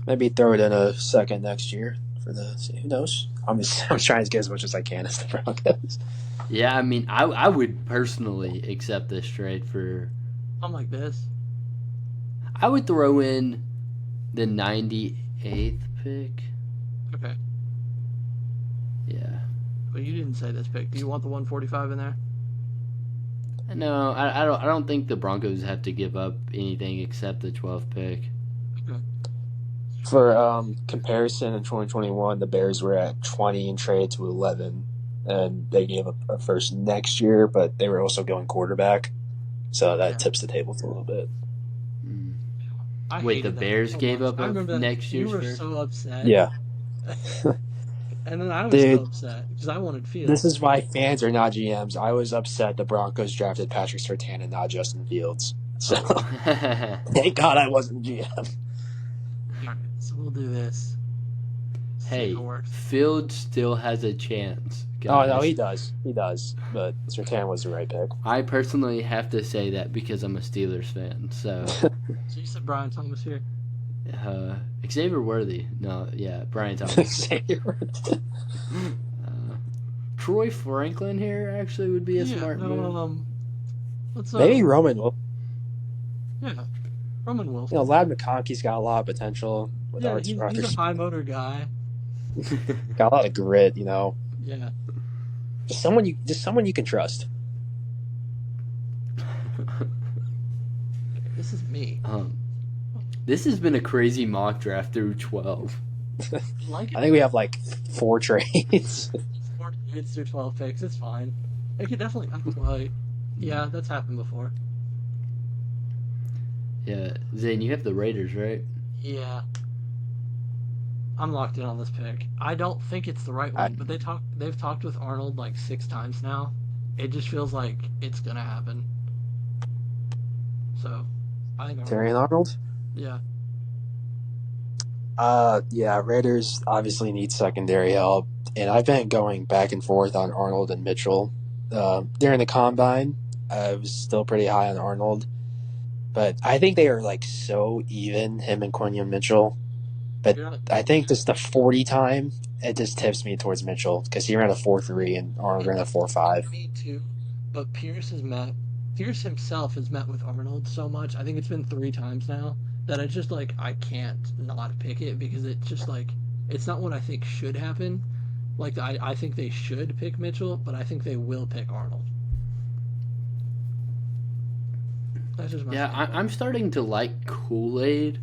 Maybe throw it in a second next year for who knows? I'm trying to get as much as I can as the Broncos. yeah, I mean, I would personally accept this trade for. Something like this. I would throw in the 98th pick. Okay. Yeah. But you didn't say this pick. Do you want the 145 in there? No, I don't think the Broncos have to give up anything except the 12th pick. For comparison, in 2021, the Bears were at 20 and traded to 11, and they gave up a first next year, but they were also going quarterback, so that Yeah. tips the tables a little bit. Mm. I Wait, hated the that Bears so gave much. up I remember that. next year's You were first? so upset. Yeah. And then I was Dude. still upset because I wanted Fields. This is why fans are not GMs. I was upset the Broncos drafted Patrick Surtain and not Justin Fields. So thank God I wasn't GM. Alright, so we'll do this. See Hey, if it works. Fields still has a chance, Oh guys. no, he does. He does. But Surtain was the right pick. I personally have to say that because I'm a Steelers fan. So, So you said Brian Thomas here. Xavier Worthy. No, yeah, Brian Thomas. Troy Franklin here actually would be a smart move. Let's Maybe Roman will. Yeah, Roman Wilson. You know, Lad McConkey's got a lot of potential with Yeah, Arthur. he's a high motor guy. Got a lot of grit, you know. Yeah. Just someone you can trust. This is me. This has been a crazy mock draft through 12. Like it. I think we have like 4 trades. 4 trades through 12 picks. It's fine. It could definitely happen. Like, yeah, that's happened before. Yeah, Zane, you have the Raiders, right? Yeah. I'm locked in on this pick. I don't think it's the right one, but they've talked with Arnold like 6 times now. It just feels like it's gonna happen. So, I think Terrion Arnold? Yeah. Yeah, Raiders obviously need secondary help, and I've been going back and forth on Arnold and Mitchell. During the combine, I was still pretty high on Arnold, but I think they are like so even, him and Quinion Mitchell. But I think just the 40 time, it just tips me towards Mitchell because he ran a 4.3 and Arnold ran a 4.5. Me too. But Pierce himself has met with Arnold so much. I think it's been 3 times now that it's just like I can't not pick it because it's just like it's not what I think should happen. Like I think they should pick Mitchell, but I think they will pick Arnold. That's just my I'm starting to like Kool-Aid.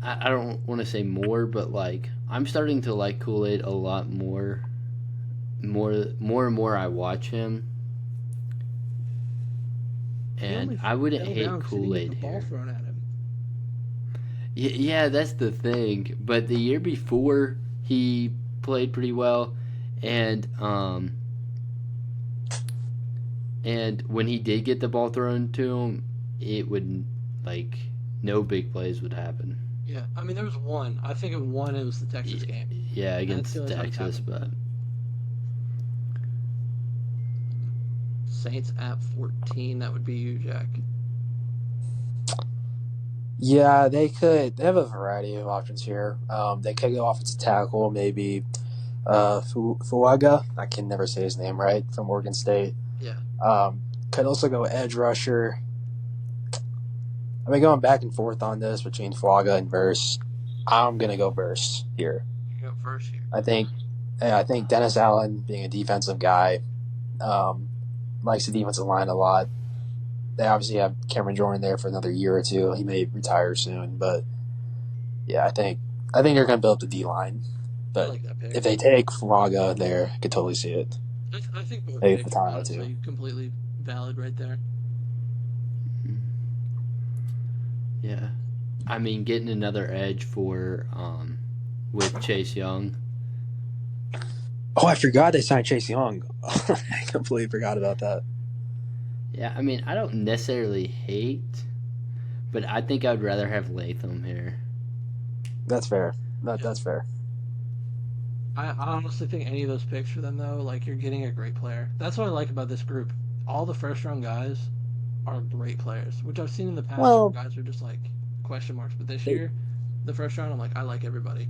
I don't want to say more, but like I'm starting to like Kool-Aid a lot more. More and more I watch him, and I wouldn't hate Kool-Aid here. Thrown at him. Yeah, that's the thing. But the year before, he played pretty well, and when he did get the ball thrown to him, it would like no big plays would happen. Yeah, I mean there was one. I think it was the Texas game. Yeah, against Texas, but Saints at 14. That would be you, Jack. Yeah, they could. They have a variety of options here. They could go offensive tackle, maybe Fuaga. I can never say his name right, from Oregon State. Yeah. Could also go edge rusher. I've been going back and forth on this between Fuaga and Verse. I'm gonna go Verse here. You go first here. I think Dennis Allen, being a defensive guy, likes the defensive line a lot. They obviously have Cameron Jordan there for another year or 2. He may retire soon, but yeah, I think they're going to build the D line. But like that pick. if they take Fuaga there, I could totally see it. I think both Maybe picks, Fatano, honestly, too. completely valid right there. yeah, I mean getting another edge for with Chase Young. Oh, I forgot they signed Chase Young. I completely forgot about that. Yeah, I mean I don't necessarily hate, but I think I'd rather have Latham here. That's fair. That's fair. I honestly think any of those picks for them, though, like, you're getting a great player. That's what I like about this group. All the first-round guys are great players, which I've seen in the past Well- where guys are just, like, question marks. But this year, the first round, I'm like, I like everybody.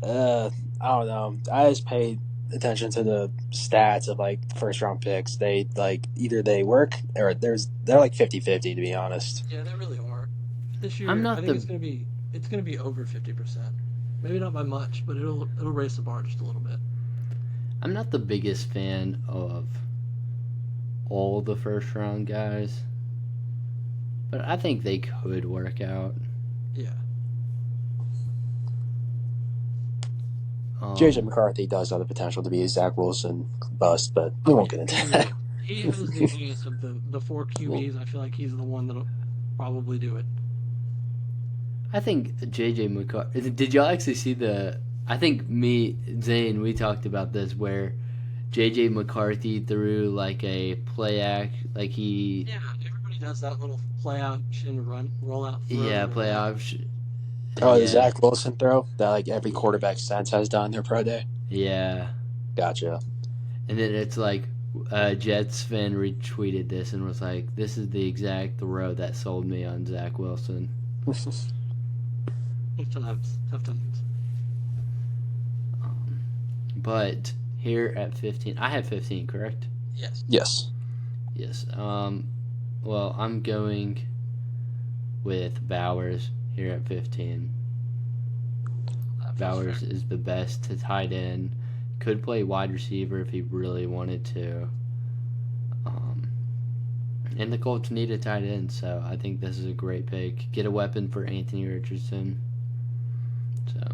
I don't know. I just paid attention to the stats of like first round picks. They like either they work or they're like 50-50 to be honest. Yeah, they really are. This year, I'm not I think it's gonna be over 50%. Maybe not by much, but it'll raise the bar just a little bit. I'm not the biggest fan of all the first round guys, but I think they could work out. Yeah. JJ McCarthy does have the potential to be a Zach Wilson bust, but we won't get into that. He has the biggest of the 4 QBs. I feel like he's the one that'll probably do it. I think JJ McCarthy. Did y'all actually see the I think Zane, we talked about this where J.J. McCarthy threw like a play act, like he Yeah, everybody does that little play action roll out throw. yeah to the play left. option. Oh, the Yeah, Zach Wilson throw that like every quarterback since has done their pro day. yeah, Gotcha. and then it's like Jets fan retweeted this and was like, "This is the exact throw that sold me on Zach Wilson." Tough times. But here at 15, I have 15, correct? Yes. Yes. Yes. Well, I'm going with Bowers here at 15. Bowers is the best to tight end. Could play wide receiver if he really wanted to. And the Colts need a tight end, so I think this is a great pick. Get a weapon for Anthony Richardson. So.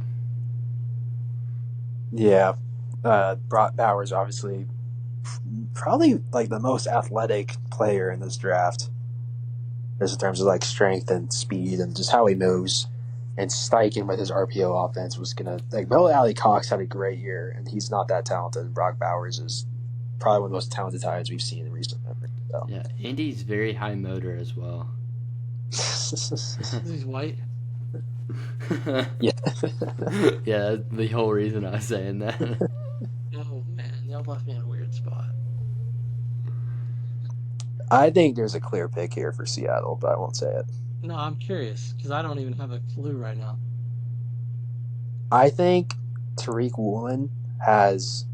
Yeah. Brock Bowers, obviously, probably like the most athletic player in this draft, just in terms of like strength and speed and just how he moves. And Steichen with his RPO offense was gonna like Bill Alley Cox had a great year, and he's not that talented. Brock Bowers is probably one of the most talented tight ends we've seen in recent memory. So. Yeah, Andy's very high motor as well. He's white. Yeah. Yeah, that's the whole reason I was saying that. Oh man, y'all left me in a weird spot. I think there's a clear pick here for Seattle, but I won't say it. No, I'm curious because I don't even have a clue right now. I think Tariq Woolen has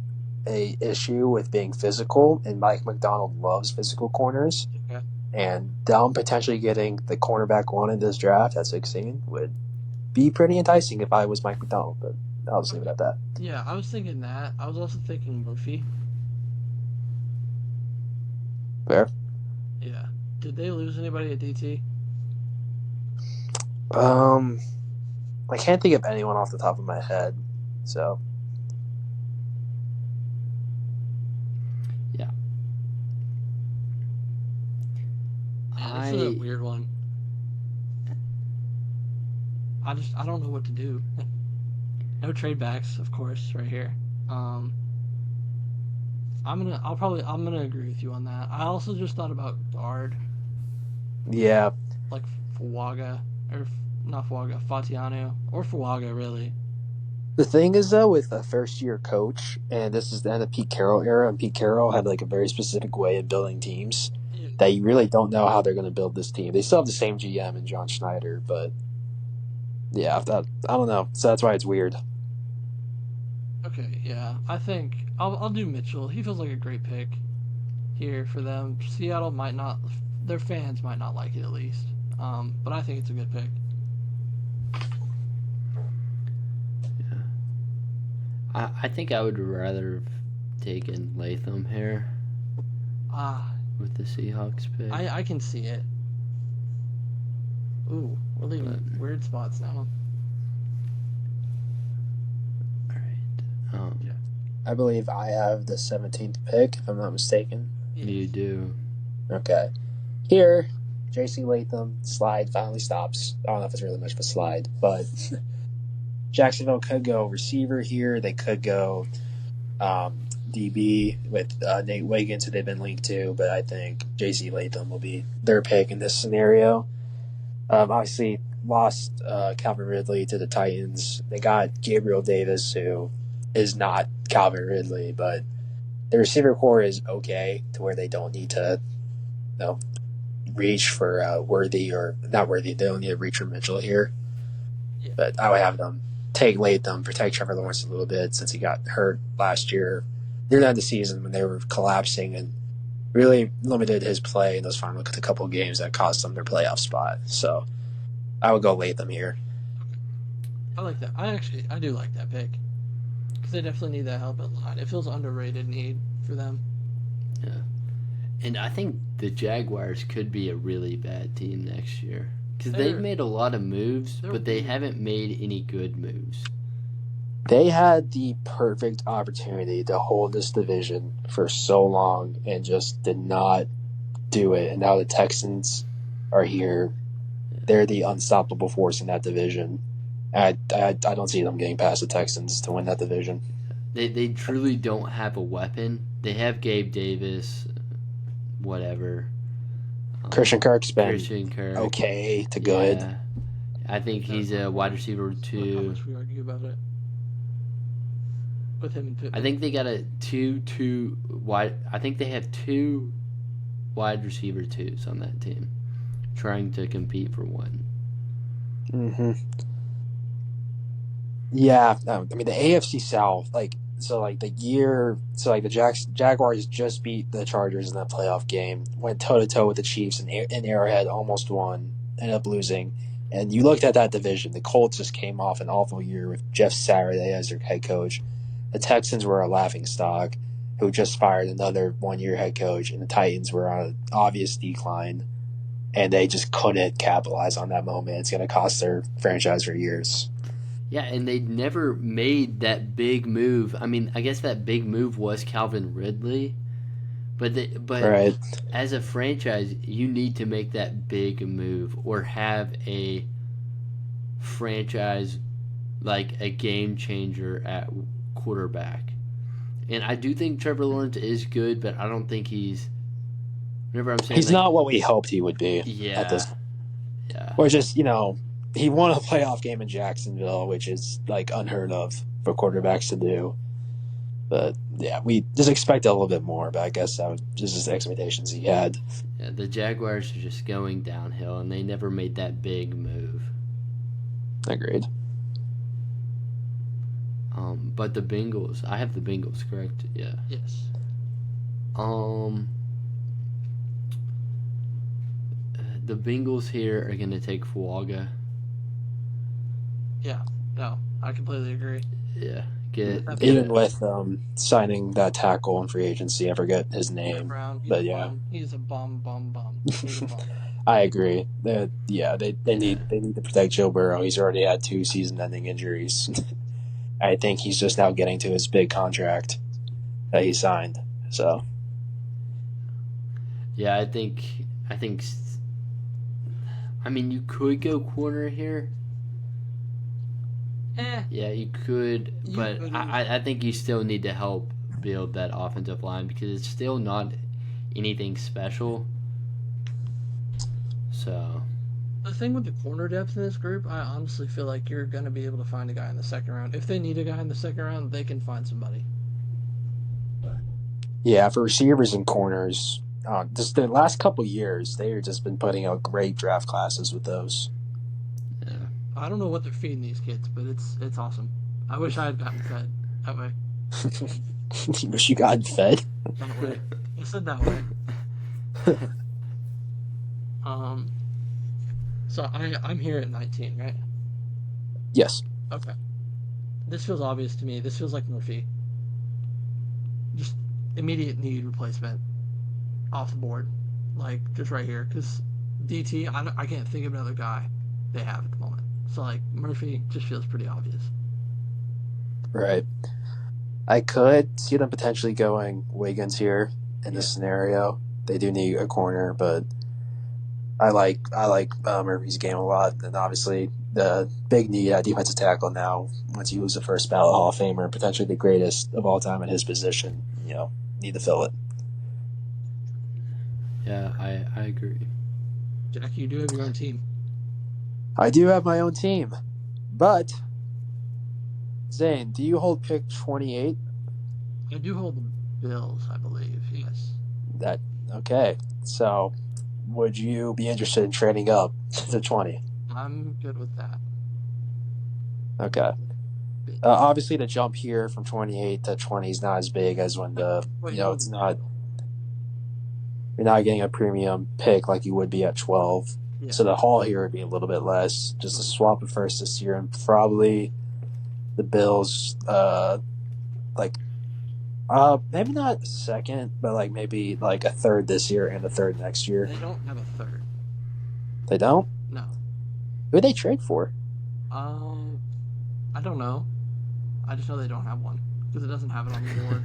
a issue with being physical, and Mike McDonald loves physical corners. Okay. And them potentially getting the cornerback one in this draft at 16 would be pretty enticing if I was Mike McDonald, but I'll just leave it at that. Yeah, I was thinking that. I was also thinking Murphy. Fair. Yeah. Did they lose anybody at DT? I can't think of anyone off the top of my head, so. Man, this is a weird one. I don't know what to do. No trade backs, of course, right here. I'm gonna agree with you on that. I also just thought about guard, Yeah. like Fuaga, or not Fuaga, Fatiano, or Fuaga, really. The thing is, though, with a first-year coach, and this is the end of Pete Carroll era, and Pete Carroll had like a very specific way of building teams that you really don't know how they're going to build this team. They still have the same GM and John Schneider, but yeah, I don't know. So that's why it's weird. Okay, yeah, I think I'll do Mitchell. He feels like a great pick here for them. Seattle might not, their fans might not like it at least, but I think it's a good pick. I think I would rather have taken Latham here with the Seahawks pick. I can see it. Ooh, we're leaving weird spots now. All right. I believe I have the 17th pick, if I'm not mistaken. You do. Okay. Here, J.C. Latham slide finally stops. I don't know if it's really much of a slide, but Jacksonville could go receiver here. They could go DB with Nate Wiggins, who they've been linked to, but I think J.C. Latham will be their pick in this scenario. Obviously, lost Calvin Ridley to the Titans. They got Gabriel Davis, who is not Calvin Ridley, but the receiver core is okay to where they don't need to reach for Worthy or not Worthy. They don't need to reach for Mitchell here. Yeah. But I would have them take Latham, protect Trevor Lawrence a little bit since he got hurt last year near the end of the season when they were collapsing and really limited his play in those final couple of games that cost them their playoff spot. So I would go Latham here. I like that. I do like that pick because they definitely need that help at line. It feels underrated need for them. Yeah. And I think the Jaguars could be a really bad team next year. Because they've made a lot of moves, but they haven't made any good moves. They had the perfect opportunity to hold this division for so long and just did not do it. And now the Texans are here. They're the unstoppable force in that division. I don't see them getting past the Texans to win that division. They truly don't have a weapon. They have Gabe Davis, whatever. Christian Kirk's been Christian Kirk. okay to good. Yeah. I think he's a wide receiver Look how too. much we argue about it with him and Pittman. I think they got a two wide. I think they have 2 wide receiver twos on that team, trying to compete for one. Mm-hmm. Yeah, I mean the AFC South, the Jaguars just beat the Chargers in that playoff game, went toe to toe with the Chiefs in Arrowhead, almost won, ended up losing. And you looked at that division, the Colts just came off an awful year with Jeff Saturday as their head coach. The Texans were a laughingstock who just fired another 1-year head coach, and the Titans were on an obvious decline, and they just couldn't capitalize on that moment. It's going to cost their franchise for years. Yeah, and they never made that big move. I mean, I guess that big move was Calvin Ridley, but Right. as a franchise, you need to make that big move or have a franchise like a game changer at quarterback. And I do think Trevor Lawrence is good, but I don't think he's. Whenever I'm saying He's not what we hoped he would be at this. Yeah. Or just, he won a playoff game in Jacksonville, which is unheard of for quarterbacks to do. But yeah, we just expect a little bit more. But I guess that was just the expectations he had. Yeah, the Jaguars are just going downhill, and they never made that big move. Agreed. But the Bengals, I have the Bengals, correct? Yeah. Yes. The Bengals here are gonna take Fuaga. Yeah. No, I completely agree. Yeah. Get Even with signing that tackle in free agency, I forget his name. Brown, he's but a yeah. bum. He's a bum. He's a bum. I agree. They need to protect Joe Burrow. He's already had 2 season-ending injuries. I think he's just now getting to his big contract that he signed. So Yeah, I think. I mean, you could go corner here. Yeah, you could, but I think you still need to help build that offensive line because it's still not anything special. So. The thing with the corner depth in this group, I honestly feel like you're going to be able to find a guy in the second round. If they need a guy in the second round, they can find somebody. yeah, for receivers and corners, just the last couple years, they've just been putting out great draft classes with those. Yeah. I don't know what they're feeding these kids, but it's awesome. I wish I had gotten fed that way. You wish you got fed. That way. I said that way. So I'm here at 19, right? Yes. Okay. This feels obvious to me. This feels like Murphy. Just immediate need replacement off the board. Just right here. Because DT, I can't think of another guy they have at the moment. So, Murphy just feels pretty obvious. Right. I could see them potentially going Wiggins here in this scenario. They do need a corner, but I like Murphy's game a lot. And obviously, the big need at defensive tackle now, once you lose the first ballot Hall of Famer, potentially the greatest of all time at his position, need to fill it. Yeah, I agree. Jack, you do have your own team. I do have my own team, but Zane, do you hold pick 28? I do hold the Bills, I believe. Yes. Okay. So, would you be interested in trading up to 20? I'm good with that. Okay. Obviously, the jump here from 28 to 20 is not as big as when it's not. You're not getting a premium pick like you would be at 12. Yeah. So the haul here would be a little bit less. Just a swap of first this year, and probably the Bills, maybe not second, but maybe a third this year and a third next year. They don't have a third. They don't? No. Who they trade for? I don't know. I just know they don't have one because it doesn't have it on the board.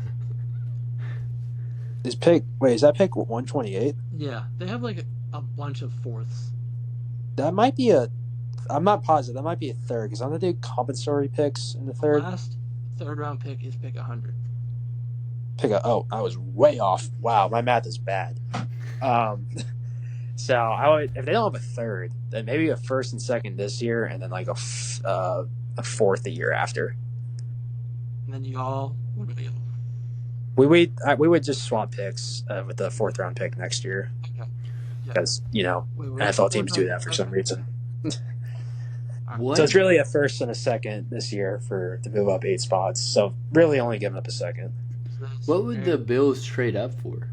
Is that pick 128? Yeah, they have a bunch of fourths. That might be a I'm not positive. That might be a third because I'm gonna do compensatory picks in the third. Last third round pick is pick 100. I was way off. Wow, my math is bad. So I would, if they don't have a third, then maybe a first and second this year, and then like a fourth the year after. And then y'all, what do y'all? We would just swap picks with the fourth round pick next year Okay. Yeah. because Wait, NFL teams do that for okay. some reason. What? So it's really a first and a second this year to move up 8 spots. So really only giving up a second. What would the Bills trade up for?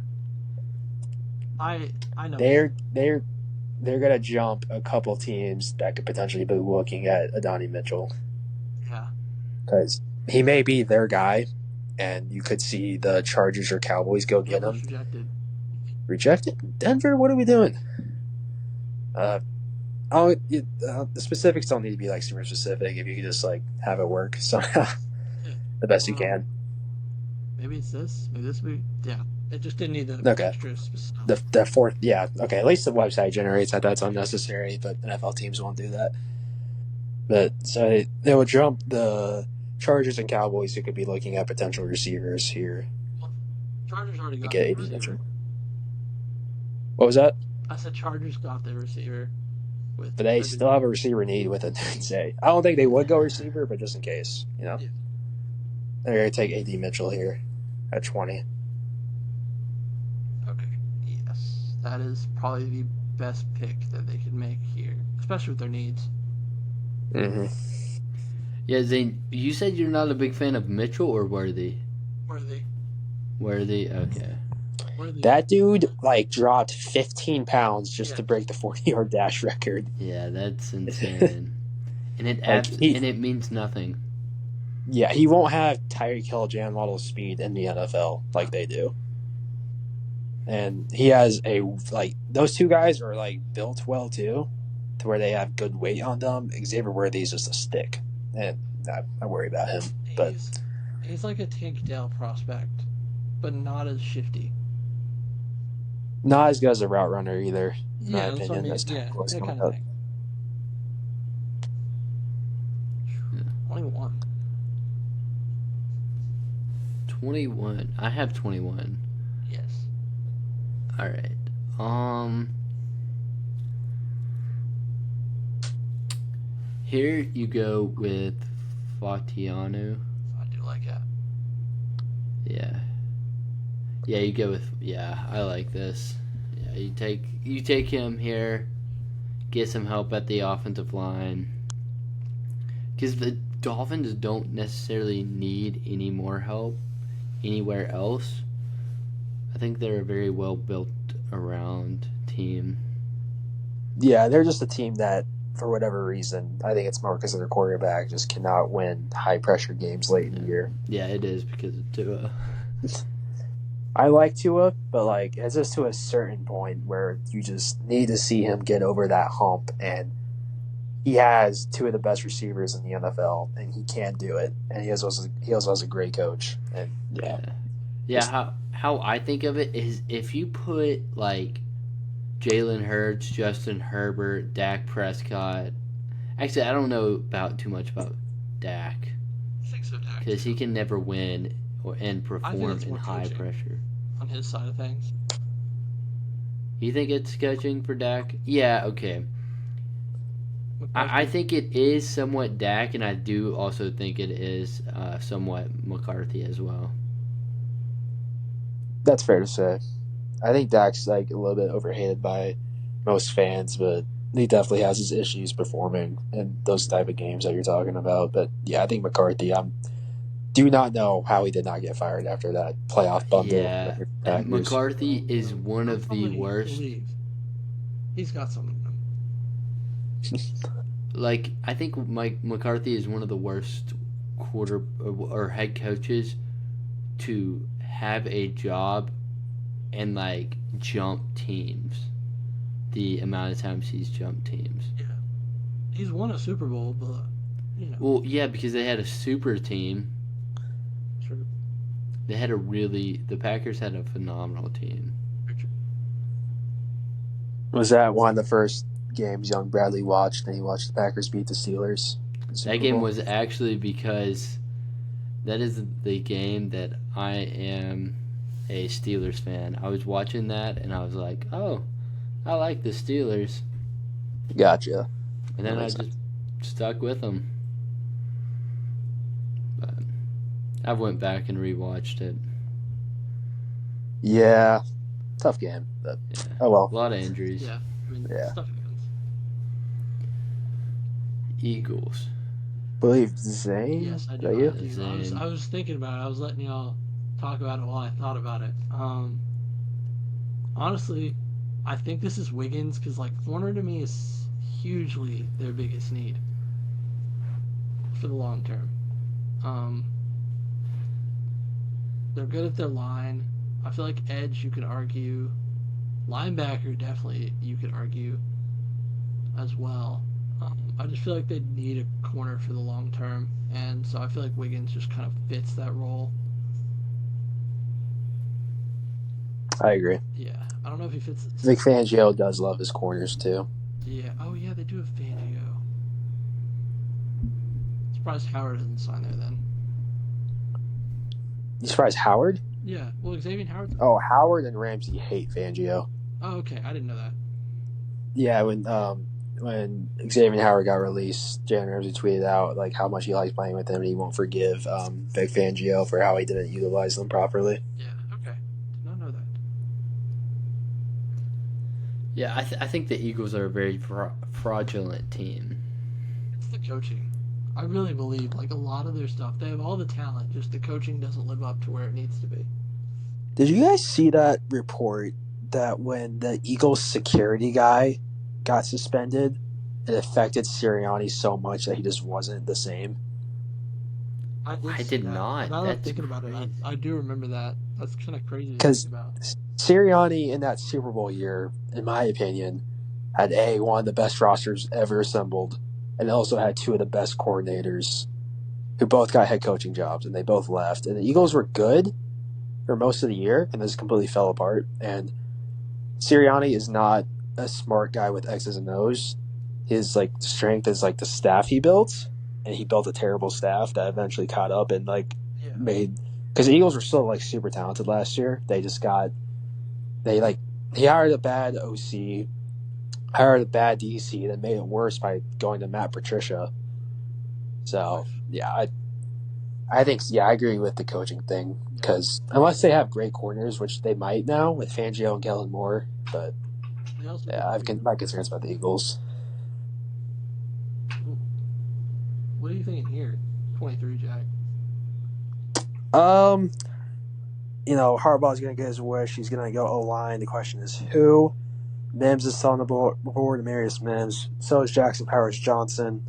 I know. They're gonna jump a couple teams that could potentially be looking at Adonai Mitchell Yeah. because he may be their guy, and you could see the Chargers or Cowboys go get him. Rejected. Rejected? Denver? What are we doing? The specifics don't need to be like super specific. If you could just like have it work somehow, the best you can. Maybe it's this. Maybe this. Yeah. It just didn't need the Okay. extra specific. The fourth, yeah, okay. At least the website generates that. That's unnecessary, but NFL teams won't do that. But so they would jump the Chargers and Cowboys, who could be looking at potential receivers here. Chargers already To got get their AD receiver. Mitchell. What was that? I said Chargers got their receiver. But they still have a receiver need with it. Say, I don't think they would go receiver, but just in case, Yeah. they're gonna take AD Mitchell here at 20. Okay. Yes. That is probably the best pick that they could make here, especially with their needs. Mm-hmm. Yeah, Zane, you said you're not a big fan of Mitchell or Worthy? Worthy. Worthy, okay. Worthy. That dude like dropped 15 pounds just to Yeah. break the 40-yard dash record. Yeah, that's insane. And it Like, and it means nothing. Yeah, he won't have Tyreek Hill, Jalen Waddle speed in the NFL like they do. And he has those two guys are like built well too, to where they have good weight on them. Xavier Worthy's just a stick, and I worry about him. But He's like a Tank Dell prospect, but not as shifty. not as good as a route runner either, in my Yeah, that's what I opinion. mean. As Yeah, technical as that coming kind of up. thing. Yeah. 21. 21. I have 21. Yes. All right. Here you go with Fatianu. I do like that. Yeah. Yeah, you go with I like this. Yeah, you take him here, get some help at the offensive line. Cuz the Dolphins don't necessarily need any more help anywhere else. I think they're a very well built around team. Yeah, they're just a team that, for whatever reason, I think it's more because of their quarterback, just cannot win high pressure games late in the year. Yeah, it is because of Tua. I like Tua, but like it's just to a certain point where you just need to see him get over that hump, and he has two of the best receivers in the NFL, and he can do it, and he also has a great coach, and Yeah, how I think of it is if you put like Jalen Hurts, Justin Herbert, Dak Prescott. Actually, I don't know too much about Dak I think so, Dak. because he can never win and I think perform it's in more high coaching. pressure. On his side of things. You think it's coaching for Dak? Yeah, okay. I think it is somewhat Dak, and I do also think it is somewhat McCarthy as well. that's fair to say. I think Dak's like a little bit overhated by most fans, but he definitely has his issues performing in those type of games that you're talking about. But yeah, I think McCarthy. Do not know how he did not get fired after that playoff bundle. Yeah, and McCarthy is one of the Somebody worst. believe. He's got some in him. Like, I think Mike McCarthy is one of the worst quarter or head coaches to have a job and like jump teams. The amount of times he's jumped teams. Yeah. He's won a Super Bowl, but Well, yeah, because they had a super team. True. The Packers had a phenomenal team. Was that one of the first games young Bradley watched, and he watched the Packers beat the Steelers. in the Super That game Bowl. was actually because that is the game that I am a Steelers fan. I was watching that and I was like, oh, I like the Steelers. Gotcha. And then That I makes just stuck with them. But I went back and rewatched it. Yeah, tough game. But, Yeah. oh well. A lot of injuries. Yeah, I mean, Yeah. stuff happens. Eagles. Believe Zane. Yes, I Is do. that I you? do. Zane. I was thinking about it. I was letting y'all talk about it while I thought about it. Honestly, I think this is Wiggins because like corner to me is hugely their biggest need for the long term. They're good at their line. I feel like edge you could argue, linebacker definitely you could argue as well. I just feel like they need a corner for the long term, and so I feel like Wiggins just kind of fits that role. I agree. Yeah, I don't know if he fits. Vic Fangio does love his corners too. Yeah. Oh yeah, they do have Fangio. Surprised Howard doesn't sign there then. You surprised Howard? Yeah. Well, Xavier Howard. Oh, Howard and Ramsey hate Fangio. Oh, okay. I didn't know that. Yeah, when Xavier Howard got released, Jalen Ramsey tweeted out like how much he likes playing with him, and he won't forgive Vic Fangio for how he didn't utilize them properly. Yeah. Okay. Did not know that. Yeah, I think the Eagles are a very fraudulent team. It's the coaching. I really believe like a lot of their stuff. They have all the talent, just the coaching doesn't live up to where it needs to be. Did you guys see that report that when the Eagles security guy got suspended, it affected Sirianni so much that he just wasn't the same? I see did that. not. Now that I'm That's thinking about it, crazy. I do remember that. That's kind of crazy to 'Cause- think about. Sirianni in that Super Bowl year, in my opinion, had one of the best rosters ever assembled, and also had two of the best coordinators who both got head coaching jobs, and they both left. And the Eagles were good for most of the year, and this completely fell apart. And Sirianni is not a smart guy with X's and O's. His like strength is like the staff he built, and he built a terrible staff that eventually caught up and like Yeah. made, because the Eagles were still like super talented last year. He hired a bad OC, hired a bad DC, then made it worse by going to Matt Patricia. So yeah, I think I agree with the coaching thing, because unless they have great corners, which they might now with Fangio and Kellen Moore, but They also yeah, I've my concerns about the Eagles. What are you thinking here? 23, Jack. Harbaugh's going to get his wish. He's going to go O-line. The question is who? Mims is still on the board, Demarius Mims. So is Jackson Powers-Johnson.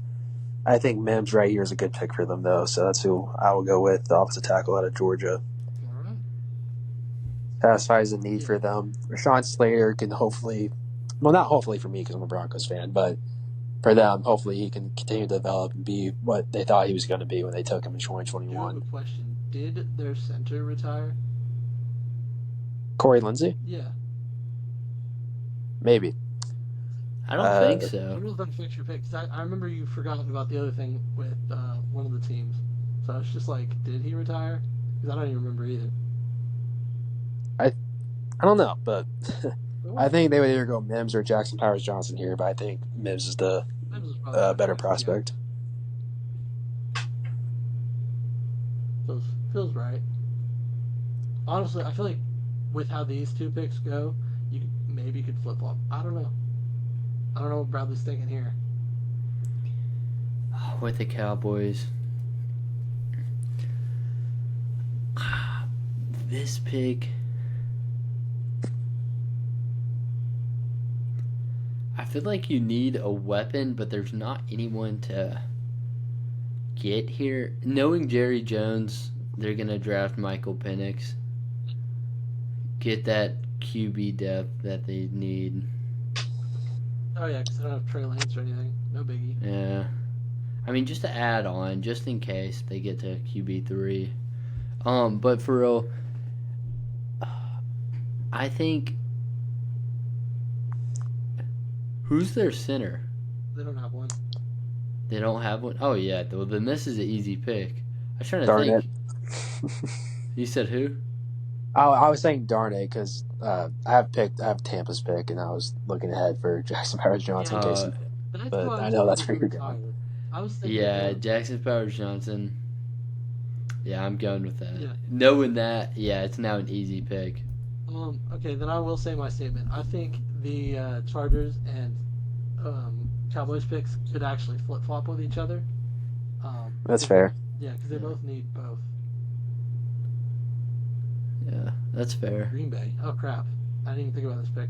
I think Mims right here is a good pick for them, though, so that's who I will go with, the offensive tackle out of Georgia. All right. Satisfies the need for them. Rashawn Slater can hopefully, well, not hopefully for me because I'm a Broncos fan, but for them, hopefully he can continue to develop and be what they thought he was going to be when they took him in I do have 2021. a question. Did their center retire? Corey Lindsey? Yeah. Maybe. I don't think I so. don't know if that fixed your pick. 'Cause I remember you forgot about the other thing with one of the teams. So I was just like, did he retire? Because I don't even remember either. I don't know, but I think they would either go Mims or Jackson Powers-Johnson here, but I think Mims is the Mims was probably my better pick, prospect. Yeah. Feels right. Honestly, I feel like with how these two picks go, you maybe could flip flop. I don't know. I don't know what Bradley's thinking here. With the Cowboys. This pick, I feel like you need a weapon, but there's not anyone to get here. Knowing Jerry Jones, they're going to draft Michael Penix. Get that QB depth that they need. Oh yeah, because I don't have Trey Lance or anything. No biggie. Yeah. I mean, just to add on, just in case they get to QB3. But for real, I think Who's their center? They don't have one. They don't have one? Oh, yeah. Well, then this is an easy pick. I was trying to Darn think. it. You said who? I was saying darn it because I have Tampa's pick, and I was looking ahead for Jackson Powers Johnson. Yeah. in case That's But who I was know that's thinking where he you're going. retired. I was thinking. Yeah, him. Jackson Powers Johnson. Yeah, I'm going with that. Yeah. Knowing that, yeah, it's now an easy pick. Okay, then I will say my statement. I think the Chargers and Cowboys picks could actually flip flop with each other. That's fair. Yeah, because they both need both. Yeah, that's fair. Green Bay. Oh crap! I didn't even think about this pick.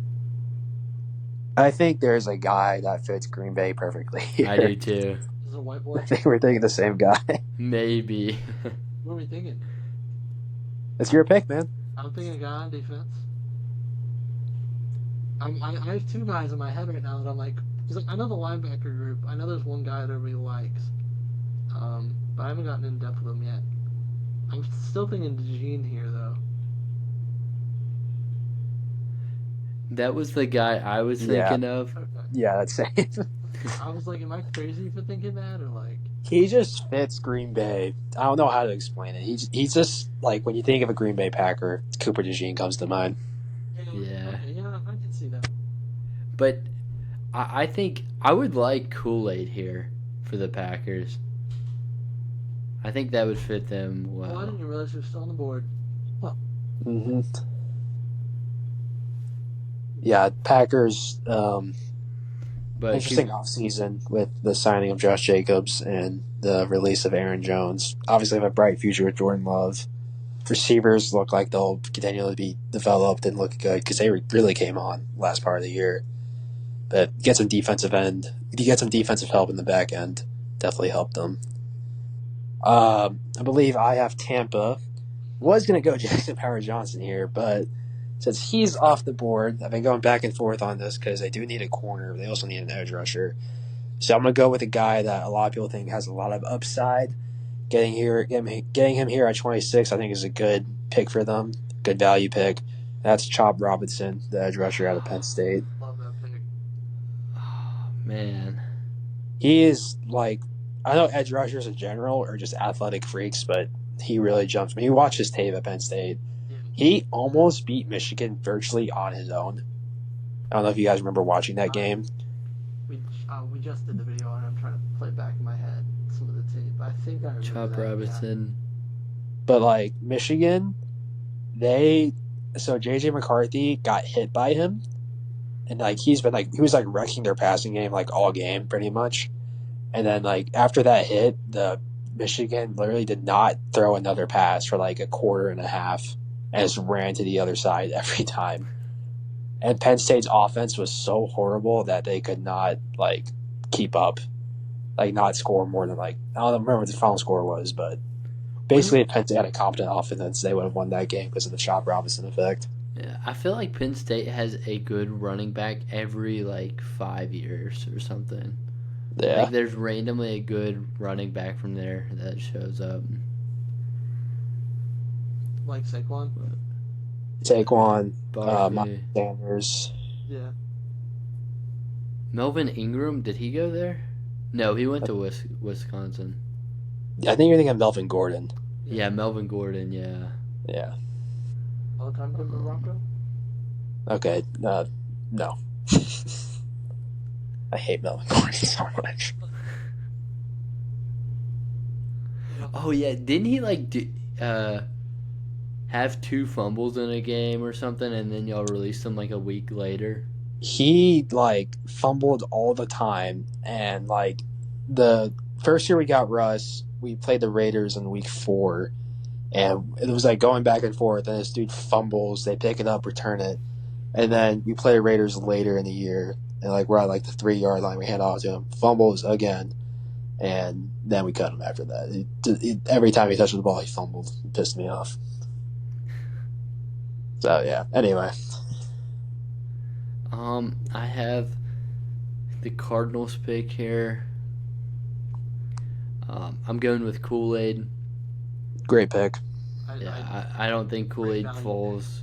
I think there's a guy that fits Green Bay perfectly here. I do too. This is a white boy. I think we're thinking the same guy. Maybe. What are we thinking? It's your pick, man. I'm thinking a guy on defense. I have two guys in my head right now that I'm like, because I know the linebacker group. I know there's one guy that everybody likes, but I haven't gotten in depth with him yet. I'm still thinking DeJean here though. That was the guy I was Yeah. thinking of. Okay. Yeah, that's safe. I was like, am I crazy for thinking that or like? He just fits Green Bay. I don't know how to explain it. He's just like when you think of a Green Bay Packer, Cooper DeJean comes to mind. Yeah. Okay, yeah, I can see that. But I think I would like Kool-Aid here for the Packers. I think that would fit them Oh, I well. didn't realize you were still on the board. Mm-hmm. Yeah, Packers. But Interesting offseason with the signing of Josh Jacobs and the release of Aaron Jones. Obviously, have a bright future with Jordan Love. Receivers look like they'll continue to be developed and look good because they really came on last part of the year. But get some defensive end. If you get some defensive help in the back end, definitely help them. I believe I have Tampa. Was going to go Jackson Power Johnson here, but since he's off the board, I've been going back and forth on this because they do need a corner. They also need an edge rusher. So I'm going to go with a guy that a lot of people think has a lot of upside. Getting him here at 26, I think is a good pick for them. Good value pick. That's Chop Robinson, the edge rusher out of Penn State. Love that pick. oh, man. He is like, I know edge rushers in general are just athletic freaks, but he really jumps. When you watch his tape at Penn State, Yeah. he almost beat Michigan virtually on his own. I don't know if you guys remember watching that game. We just did the video on it. I'm trying to play back in my head some of the tape. I think I remember Chop that, Robinson. But like Michigan, so JJ McCarthy got hit by him, and like he was like wrecking their passing game like all game pretty much. And then like after that hit, the Michigan literally did not throw another pass for like a quarter and a half, and just ran to the other side every time. And Penn State's offense was so horrible that they could not like keep up, like not score more than like I don't remember what the final score was, but basically if Penn State had a competent offense, they would have won that game because of the Chop Robinson effect. Yeah, I feel like Penn State has a good running back every like 5 years or something. Yeah, Like there's randomly a good running back from there that shows up. Like Saquon. Saquon, Barkley. Mike Sanders. Yeah. Melvin Ingram, did he go there? No, he went to Wisconsin. I think you're thinking of Melvin Gordon. Yeah, Melvin Gordon, yeah. Yeah. All time Denver Bronco. Okay. No. I hate Melvin Gordon so much. Oh yeah, didn't he like have 2 fumbles in a game or something, and then y'all released him like a week later? He like fumbled all the time, and like the first year we got Russ, we played the Raiders in week 4, and it was like going back and forth, and this dude fumbles, they pick it up, return it, and then we play Raiders later in the year, and like we're at like the 3-yard line, we hand off to him, fumbles again, and then we cut him after that. Every time he touched the ball, he fumbled. It pissed me off. So yeah. Anyway, I have the Cardinals pick here. I'm going with Kool-Aid. great pick. Yeah, I don't think Kool-Aid value. falls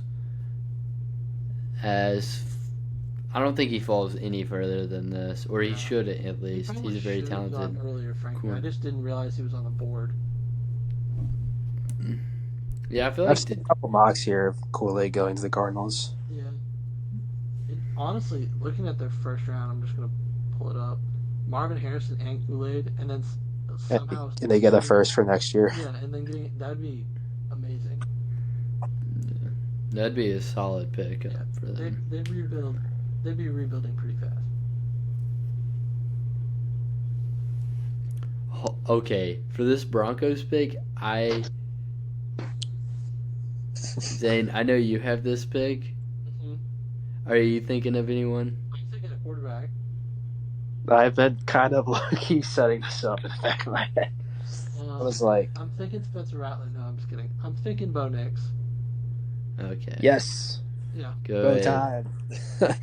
as I don't think he falls any further than this, or he No. shouldn't at He least. probably He's a very should have gone talented. earlier, frankly. corner. I just didn't realize he was on the board. Yeah, I feel I've like seen a couple mocks here of Kool-Aid going to the Cardinals. Yeah. Honestly, looking at their first round, I'm just gonna pull it up. Marvin Harrison and Kool-Aid, and then somehow And they get a first for next year. Yeah, and then that'd be amazing. that'd be a solid pick Yeah, for them. they'd rebuild. They'd be rebuilding pretty fast. Okay, for this Broncos pick, Zane, I know you have this pick. Mm-hmm. Are you thinking of anyone? I'm thinking a quarterback. I've been kind of low-key setting this up in the back of my head. I was like, I'm thinking Spencer Rattler. No, I'm just kidding. I'm thinking Bo Nix. Okay. yes, Go go ahead. time.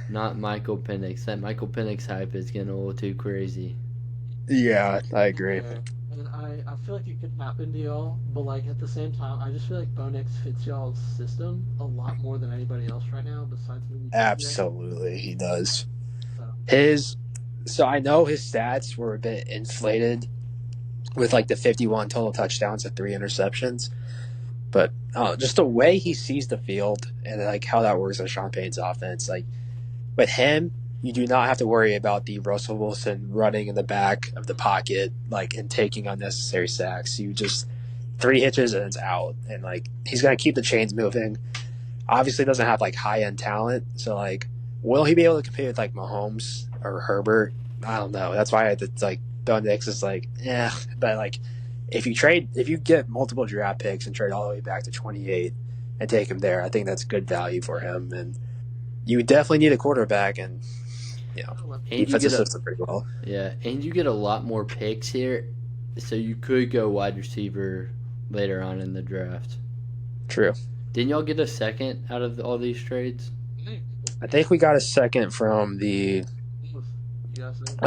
Not Michael Penix. That Michael Penix hype is getting a little too crazy. Yeah, I agree. Yeah. And I feel like it could happen to y'all, but like at the same time, I just feel like Bo Nix fits y'all's system a lot more than anybody else right now, besides maybe TJ. Absolutely, he does. So. So I know his stats were a bit inflated with like the 51 total touchdowns and 3 interceptions, but just the way he sees the field and like how that works on Sean Payton's offense, like with him, you do not have to worry about the Russell Wilson running in the back of the pocket, like and taking unnecessary sacks. You just 3 hitches and it's out, and like he's gonna keep the chains moving. Obviously, doesn't have like high end talent, so like, will he be able to compete with like Mahomes or Herbert? I don't know. That's why it's like Bo Nix is like, yeah. But like, if you get multiple draft picks and trade all the way back to 28 and take him there, I think that's good value for him. And you definitely need a quarterback, and And he you fits the get system pretty well. and you get a lot more picks here, so you could go wide receiver later on in the draft. True. Didn't y'all get a second out of all these trades? I think we got a second from the You guys think?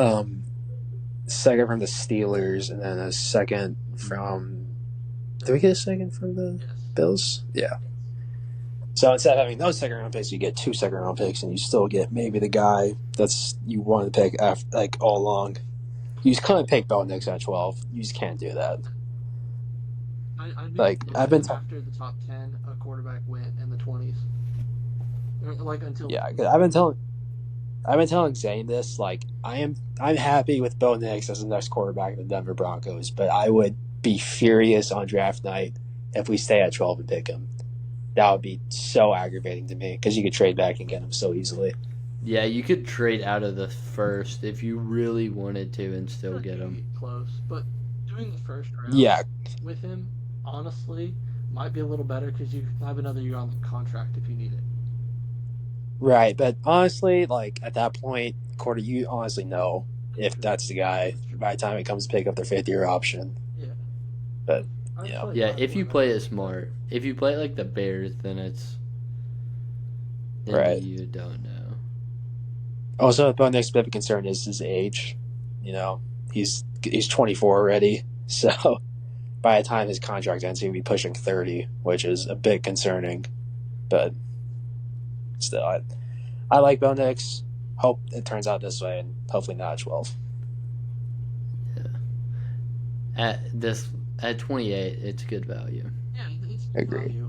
Steelers, and then a second from. Did we get a second from the Yes. Bills? Yeah. So instead of having those second round picks, you get 2 second round picks, and you still get maybe the guy that's you wanted to pick after, like all along. You just couldn't pick Bo Nix at 12. You just can't do that. I'd be Like, I've been after the top 10, a quarterback went in the 20s. Or, like until Yeah, 'cause I've been telling Zane this. Like, I'm happy with Bo Nix as the next quarterback of the Denver Broncos, but I would be furious on draft night if we stay at 12 and pick him. That would be so aggravating to me because you could trade back and get him so easily. Yeah, you could trade out of the first if you really wanted to and still get him. close, but doing the first round Yeah, with him, honestly, might be a little better because you have another year on the contract if you need it. right. But honestly, like at that point, you honestly know if that's the guy by the time it comes to pick up their 5th-year option. Yeah. But, I just yeah. feel like Yeah, my if you quarterback- play it smart. If you play it like the Bears, then Right. you don't know. Also, Bo Nix's bit of concern is his age. He's 24 already, so by the time his contract ends, he'll be pushing 30, which is a bit concerning. But still, I like Bo Nix. Hope it turns out this way, and hopefully not at 12. At 28, it's good value. Yeah, it's Agreed. value.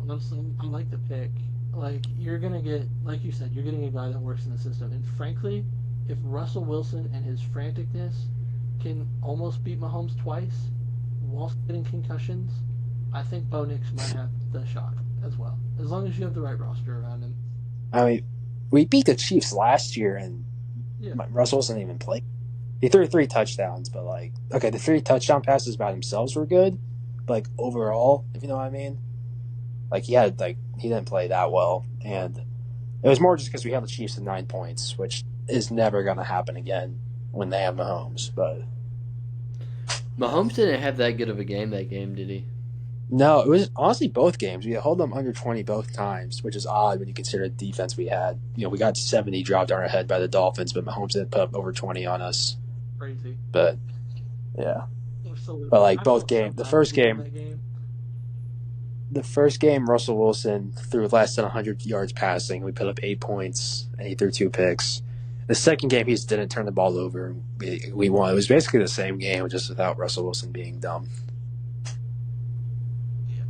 I like the pick. Like, you're going to get, like you said, you're getting a guy that works in the system. And frankly, if Russell Wilson and his franticness can almost beat Mahomes twice while getting concussions, I think Bo Nix might have the shot as well. As long as you have the right roster around him. I mean, we beat the Chiefs last year, and Yeah. Russell didn't even play. He threw 3 touchdowns, but the 3 touchdown passes by themselves were good, but overall, if you know what I mean, he didn't play that well, and it was more just because we had the Chiefs at 9 points, which is never going to happen again when they have Mahomes. But Mahomes didn't have that good of a game that game, did he? no, it was honestly both games. We held them under 20 both times, which is odd when you consider the defense we had. We got 70 dropped on our head by the Dolphins, but Mahomes didn't put up over 20 on us. Crazy. But yeah. Absolutely. But, I both felt games, so the bad first for him game, that game. the first game, Russell Wilson threw less than 100 yards passing. We put up 8 points, and he threw 2 picks. The second game, he just didn't turn the ball over. We won. It was basically the same game, just without Russell Wilson being dumb. Yeah.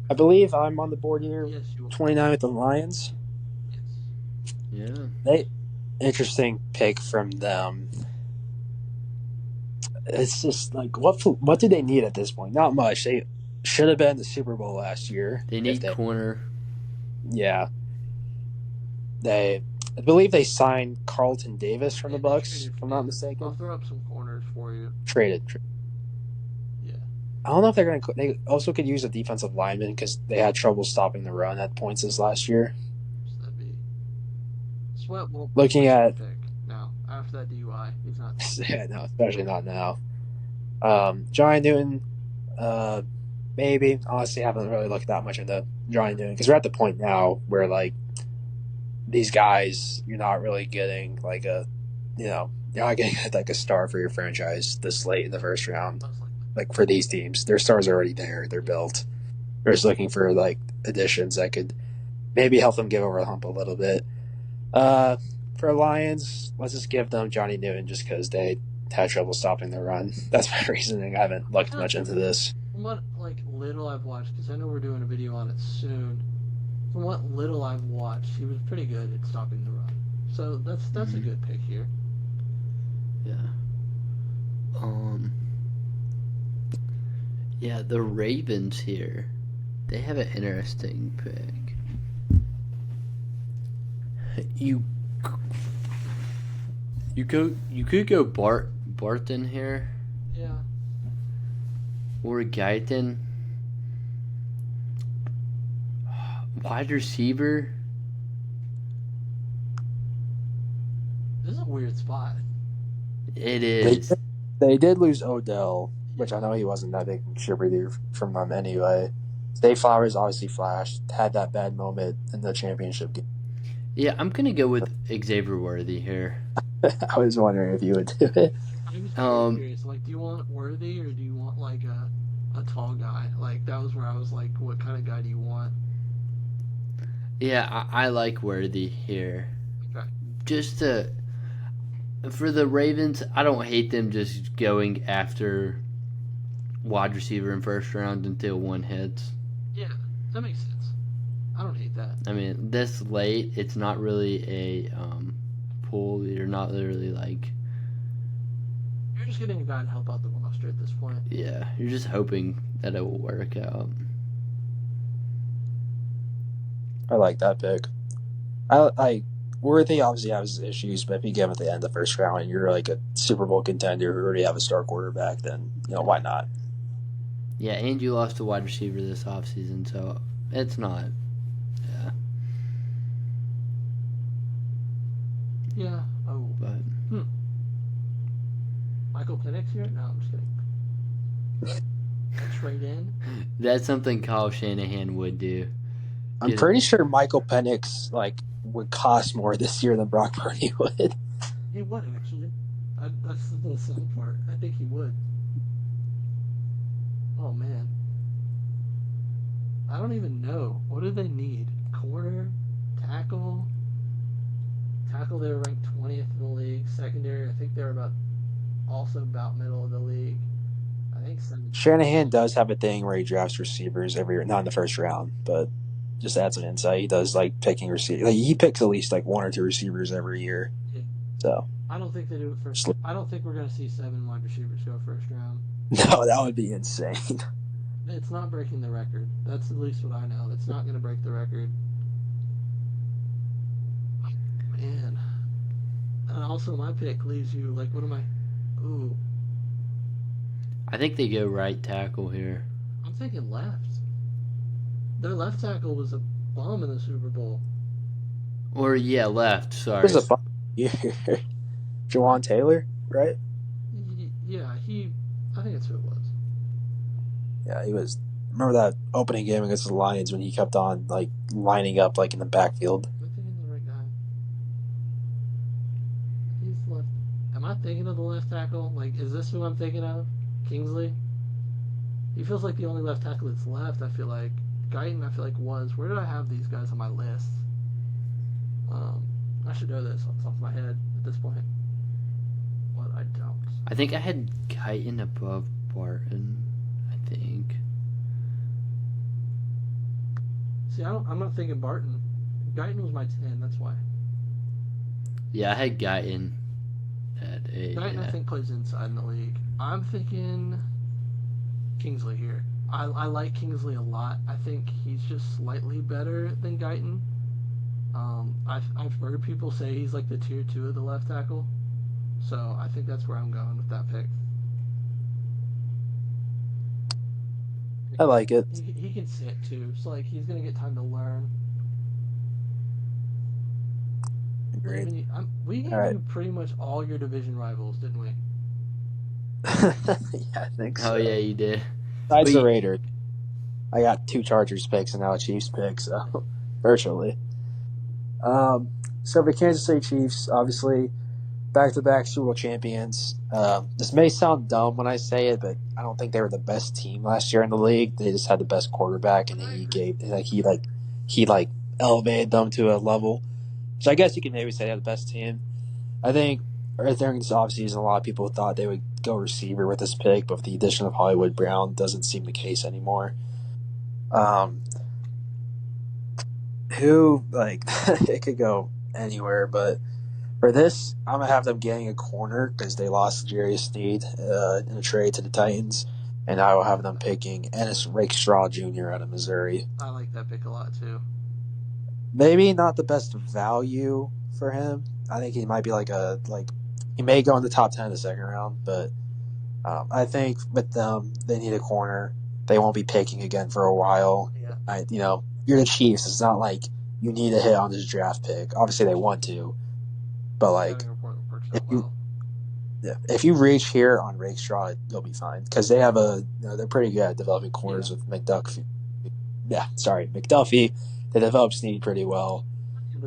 I believe I'm on the board here. Yes, you will. 29 with the Lions. Yes. Yeah. Interesting pick from them. It's just like what do they need at this point? Not much. They should have been in the Super Bowl last year. They need corner. Yeah. I believe they signed Carlton Davis from the Bucks, if I'm not I'll mistaken. throw up some corners for you. Traded. Yeah. I don't know if they're going to. They also could use a defensive lineman because they had trouble stopping the run at points this last year. So that'd be Sweat won't Looking at pick now after that DUI. He's not. yeah, no, especially not now. Johnny Newton, maybe. Honestly, haven't really looked that much into Johnny Newton because we're at the point now where like these guys, you're not really getting like you're not getting like a star for your franchise this late in the first round. Like for these teams, their stars are already there. They're built. They're just looking for like additions that could maybe help them get over the hump a little bit. For Lions, let's just give them Johnny Newton just because they had trouble stopping the run. That's my reasoning. I haven't looked much into this. From what little I've watched, because I know we're doing a video on it soon. From what little I've watched, he was pretty good at stopping the run. So that's a good pick here. Yeah. Yeah, the Ravens here. They have an interesting pick. You could go Barton here Yeah. or Guyton. Wide receiver. This is a weird spot. It is. They did lose Odell, which I know he wasn't that big contributor from them anyway. Zay Flowers obviously flashed, had that bad moment in the championship game. Yeah, I'm gonna go with Xavier Worthy here. I was wondering if you would do it. I was curious. Do you want Worthy or do you want a tall guy? That was where I was like, what kind of guy do you want? Yeah, I like Worthy here. Okay. Just for the Ravens, I don't hate them just going after wide receiver in first round until one hits. Yeah, that makes sense. I don't hate that. I mean, this late, it's not really a pull. You're not literally You're just getting a guy to help out the roster at this point. yeah, you're just hoping that it will work out. I like that pick. Worthy obviously has issues, but if you get him at the end of the first round and you're like a Super Bowl contender who already have a star quarterback, then why not? Yeah, and you lost a wide receiver this offseason, so it's not. Yeah. Yeah. Oh. But Michael Penix here? No, I'm just kidding. Trade in? that's something Kyle Shanahan would do. I'm pretty sure Michael Penix would cost more this year than Brock Purdy would. He would, actually. That's the sad part. I think he would. Oh, man. I don't even know. What do they need? Corner? Tackle? Tackle, they were ranked 20th in the league. Secondary, I think they're also about middle of the league. I think Shanahan does have a thing where he drafts receivers every year, not in the first round, but just adds an insight. He does picking receivers. He picks at least one or two receivers every year. Yeah. So I don't think they do it first. I don't think we're going to see 7 wide receivers go first round. no, that would be insane. It's not breaking the record. That's at least what I know. It's not going to break the record. Man. And also, my pick leaves you what am I? Ooh, I think they go right tackle here. I'm thinking left. Their left tackle was a bum in the Super Bowl. Or, yeah, left. Sorry. There's a fun year. Jawan Taylor, right? Yeah, I think that's who it was. Yeah, he was. Remember that opening game against the Lions when he kept on lining up in the backfield? Am I thinking of the right guy? He's left. Am I thinking of the left tackle? Is this who I'm thinking of? Kingsley? He feels like the only left tackle that's left. I feel like Guyton. I feel like was. Where did I have these guys on my list? I should know this off the top of my head at this point, but I don't. I think I had Guyton above Barton. I think. See, I'm not thinking Barton. Guyton was my 10. That's why. Yeah, I had Guyton at 8. Guyton, Yeah. I think, plays inside in the league. I'm thinking Kingsley here. I like Kingsley a lot. I think he's just slightly better than Guyton. I've heard people say he's like the tier 2 of the left tackle. So I think that's where I'm going with that pick. I like it. He can sit too, so like he's gonna get time to learn. Agreed. We gave All right. you pretty much all your division rivals, didn't we? Yeah, I think so. Oh yeah, you did. Besides But the you- Raiders, I got 2 Chargers picks and now a Chiefs pick, so virtually. So the Kansas City Chiefs, obviously, back-to-back Super Bowl champions. This may sound dumb when I say it, but I don't think they were the best team last year in the league. They just had the best quarterback, and he elevated them to a level. So I guess you can maybe say they had the best team. I think during this offseason, a lot of people thought they would go receiver with this pick, but with the addition of Hollywood Brown, doesn't seem the case anymore. It could go anywhere, but for this, I'm going to have them getting a corner because they lost Jarius Sneed in a trade to the Titans, and I will have them picking Ennis Rakestraw Jr. out of Missouri. I like that pick a lot too. Maybe not the best value for him. I think he might be he may go in the top 10 of the second round, but I think with them, they need a corner. They won't be picking again for a while. Yeah. You're the Chiefs. It's not like you need a hit on this draft pick. Obviously, they want to, but Having a report works out well. if you reach here on Rakestraw, you'll be fine because they have they're pretty good at developing corners with McDuffie. Yeah, sorry, McDuffie. They develop Snead pretty well.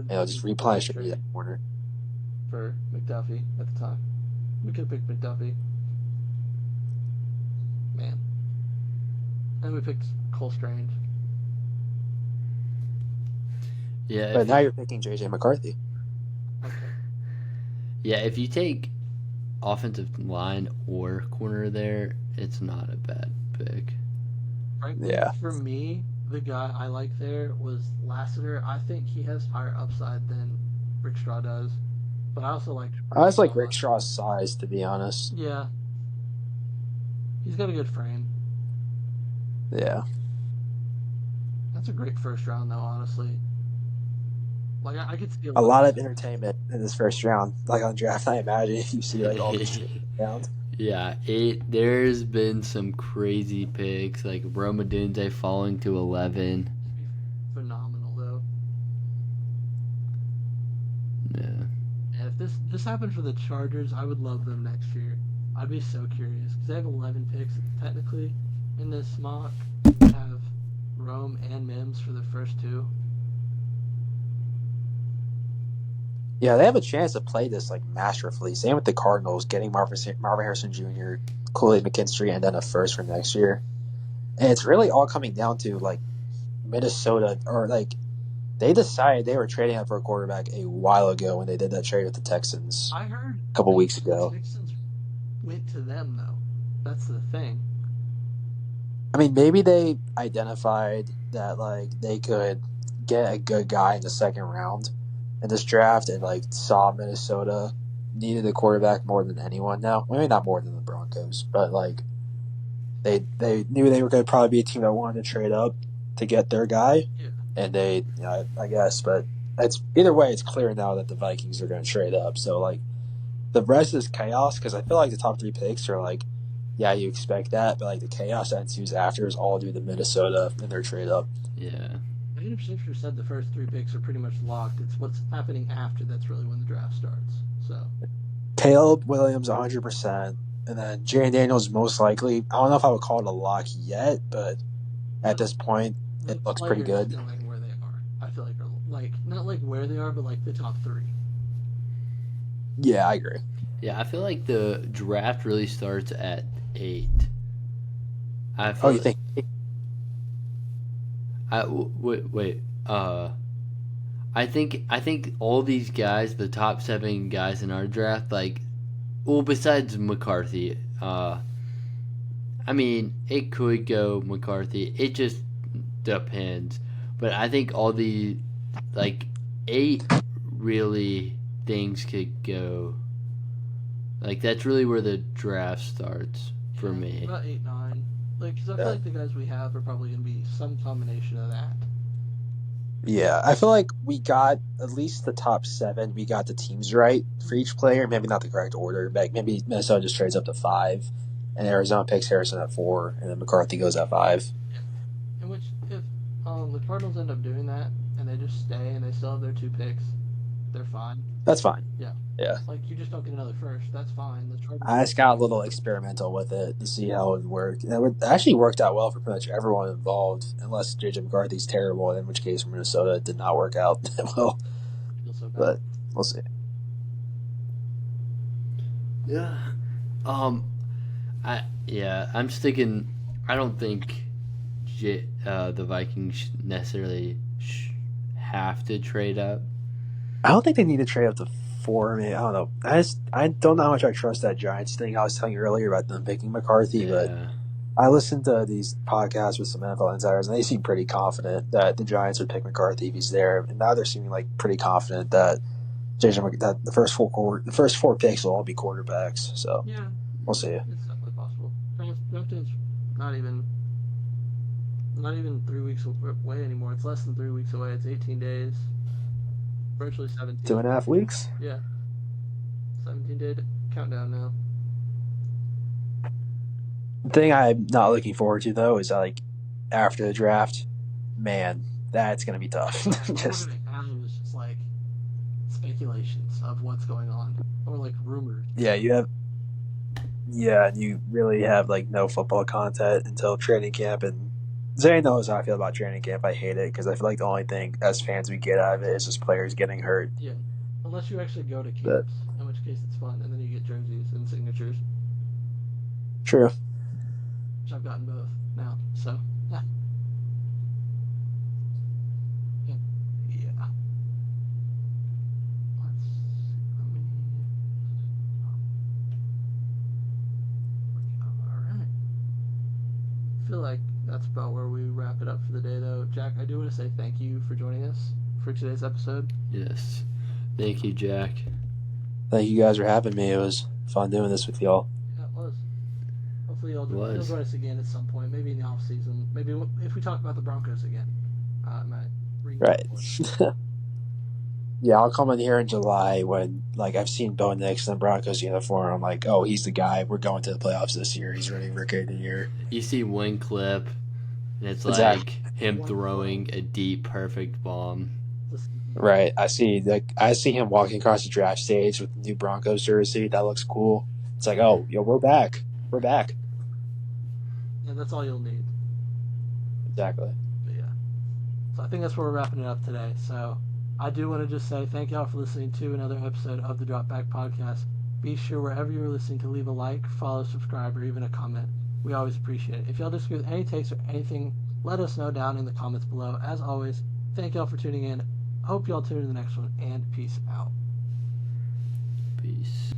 Just replenish it in that corner. For McDuffie at the time. We could have picked McDuffie. Man. And we picked Cole Strange. Yeah, But now you're picking J.J. McCarthy. Okay. yeah. If you take offensive line or corner there, it's not a bad pick. Frankly, Yeah. for me, the guy I like there was Lassiter. I think he has higher upside than Rakestraw does. But I also like I just like Rakestraw's size, to be honest. Yeah. He's got a good frame. Yeah. That's a great first round though, honestly. Like I could see A lot of entertainment in this first round. Like on draft, I imagine if you see all these rounds. Yeah, there's been some crazy picks like Roma Dunze falling to 11. phenomenal though. Yeah. And if this happened for the Chargers, I would love them next year. I'd be so curious because they have 11 picks technically in this mock. They have Rome and Mims for the first 2. Yeah, they have a chance to play this masterfully. Same with the Cardinals, getting Marvin Harrison Jr., Kool-Aid McKinstry, and then a first for next year. And it's really all coming down to Minnesota they decided they were trading up for a quarterback a while ago when they did that trade with the Texans I heard a couple weeks ago. the Texans went to them though. That's the thing. I mean, maybe they identified that they could get a good guy in the second round in this draft and saw Minnesota needed a quarterback more than anyone now. Maybe not more than the Broncos, but they knew they were going to probably be a team that wanted to trade up to get their guy. Yeah. And they, I guess, but it's either way, it's clear now that the Vikings are going to trade up. So the rest is chaos because I feel like the top 3 picks are yeah, you expect that, but the chaos that ensues after is all due to Minnesota and their trade up. Yeah. 80% said the first 3 picks are pretty much locked. It's what's happening after that's really when the draft starts. So Caleb Williams 100%, and then Jaren Daniels most likely. I don't know if I would call it a lock yet, but at this point, the it looks pretty players good. knowing where they are, I feel are not where they are, but the top 3. Yeah, I agree. Yeah, I feel like the draft really starts at 8. I Oh, feel. you think? Wait. I think all these guys, the top 7 guys in our draft, like, well, besides McCarthy, I mean, it could go McCarthy. It just depends. But I think all the, like, 8 really things could go. Like, that's really where the draft starts for Yeah, me. About 8, 9. Like, because I feel Yeah. like the guys we have are probably going to be some combination of that. Yeah, I feel like we got at least the top 7. We got the teams right for each player. Maybe not the correct order. Like maybe Minnesota just trades up to 5, and Arizona picks Harrison at 4, and then McCarthy goes at 5. In which, if the Cardinals end up doing that and they just stay and they still have their 2 picks, they're fine. That's fine. Yeah. Yeah. Like, you just don't get another first. That's fine. The Cardinals I just got a little experimental with it to see how it would work. And it actually worked out well for pretty much everyone involved, unless JJ McCarthy's terrible, in which case for Minnesota it did not work out that well. feel so bad. But we'll see. Yeah. I'm sticking. I don't think the Vikings necessarily have to trade up. I don't think they need to trade up to 4. I mean, I don't know. I don't know how much I trust that Giants thing. I was telling you earlier about them picking McCarthy, but Yeah. I listened to these podcasts with some NFL insiders, and they seem pretty confident that the Giants would pick McCarthy if he's there. And now they're seeming like pretty confident that that the first 4 picks will all be quarterbacks. So Yeah, we'll see. it's definitely possible. Draft day's not even 3 weeks away anymore. It's less than 3 weeks away. It's 18 days. Virtually 17. 2.5 weeks. Yeah. 17-day countdown now. The thing I'm not looking forward to though is like after the draft, man, that's gonna be tough. Just What we're gonna have is just like speculations of what's going on, or like rumors. and you really have like no football content until training camp, and Zay knows how I feel about training camp. I hate it because I feel like the only thing as fans we get out of it is just players getting hurt. Yeah, unless you actually go to camps, But- in which case it's fun, and then you get jerseys and signatures, True. which I've gotten both now. So yeah. Let's see. All right. I feel like that's about where we wrap it up for the day, though. Jack, I do want to say thank you for joining us for today's episode. Yes. Thank you, Jack. Thank you guys for having me. It was fun doing this with y'all. Yeah, it was. Hopefully you'll Was. join us again at some point, maybe in the off season. Maybe if we talk about the Broncos again. I might bring you Right. on board. Yeah, I'll come in here in July when like I've seen Bo Nix in the Broncos uniform. I'm like, oh, he's the guy. We're going to the playoffs this year. He's ready for Rookie of the Year. You see one clip, and it's Exactly. like him throwing a deep, perfect bomb. Right. I see him walking across the draft stage with the new Broncos jersey. That looks cool. It's like, oh, yo, we're back. We're back. Yeah, that's all you'll need. Exactly. But yeah. So I think that's where we're wrapping it up today. So I do want to just say thank y'all for listening to another episode of the Drop Back Podcast. Be sure wherever you're listening to leave a like, follow, subscribe, or even a comment. We always appreciate it. If y'all disagree with any takes or anything, let us know down in the comments below. As always, thank y'all for tuning in. Hope y'all tune in the next one, and peace out. Peace.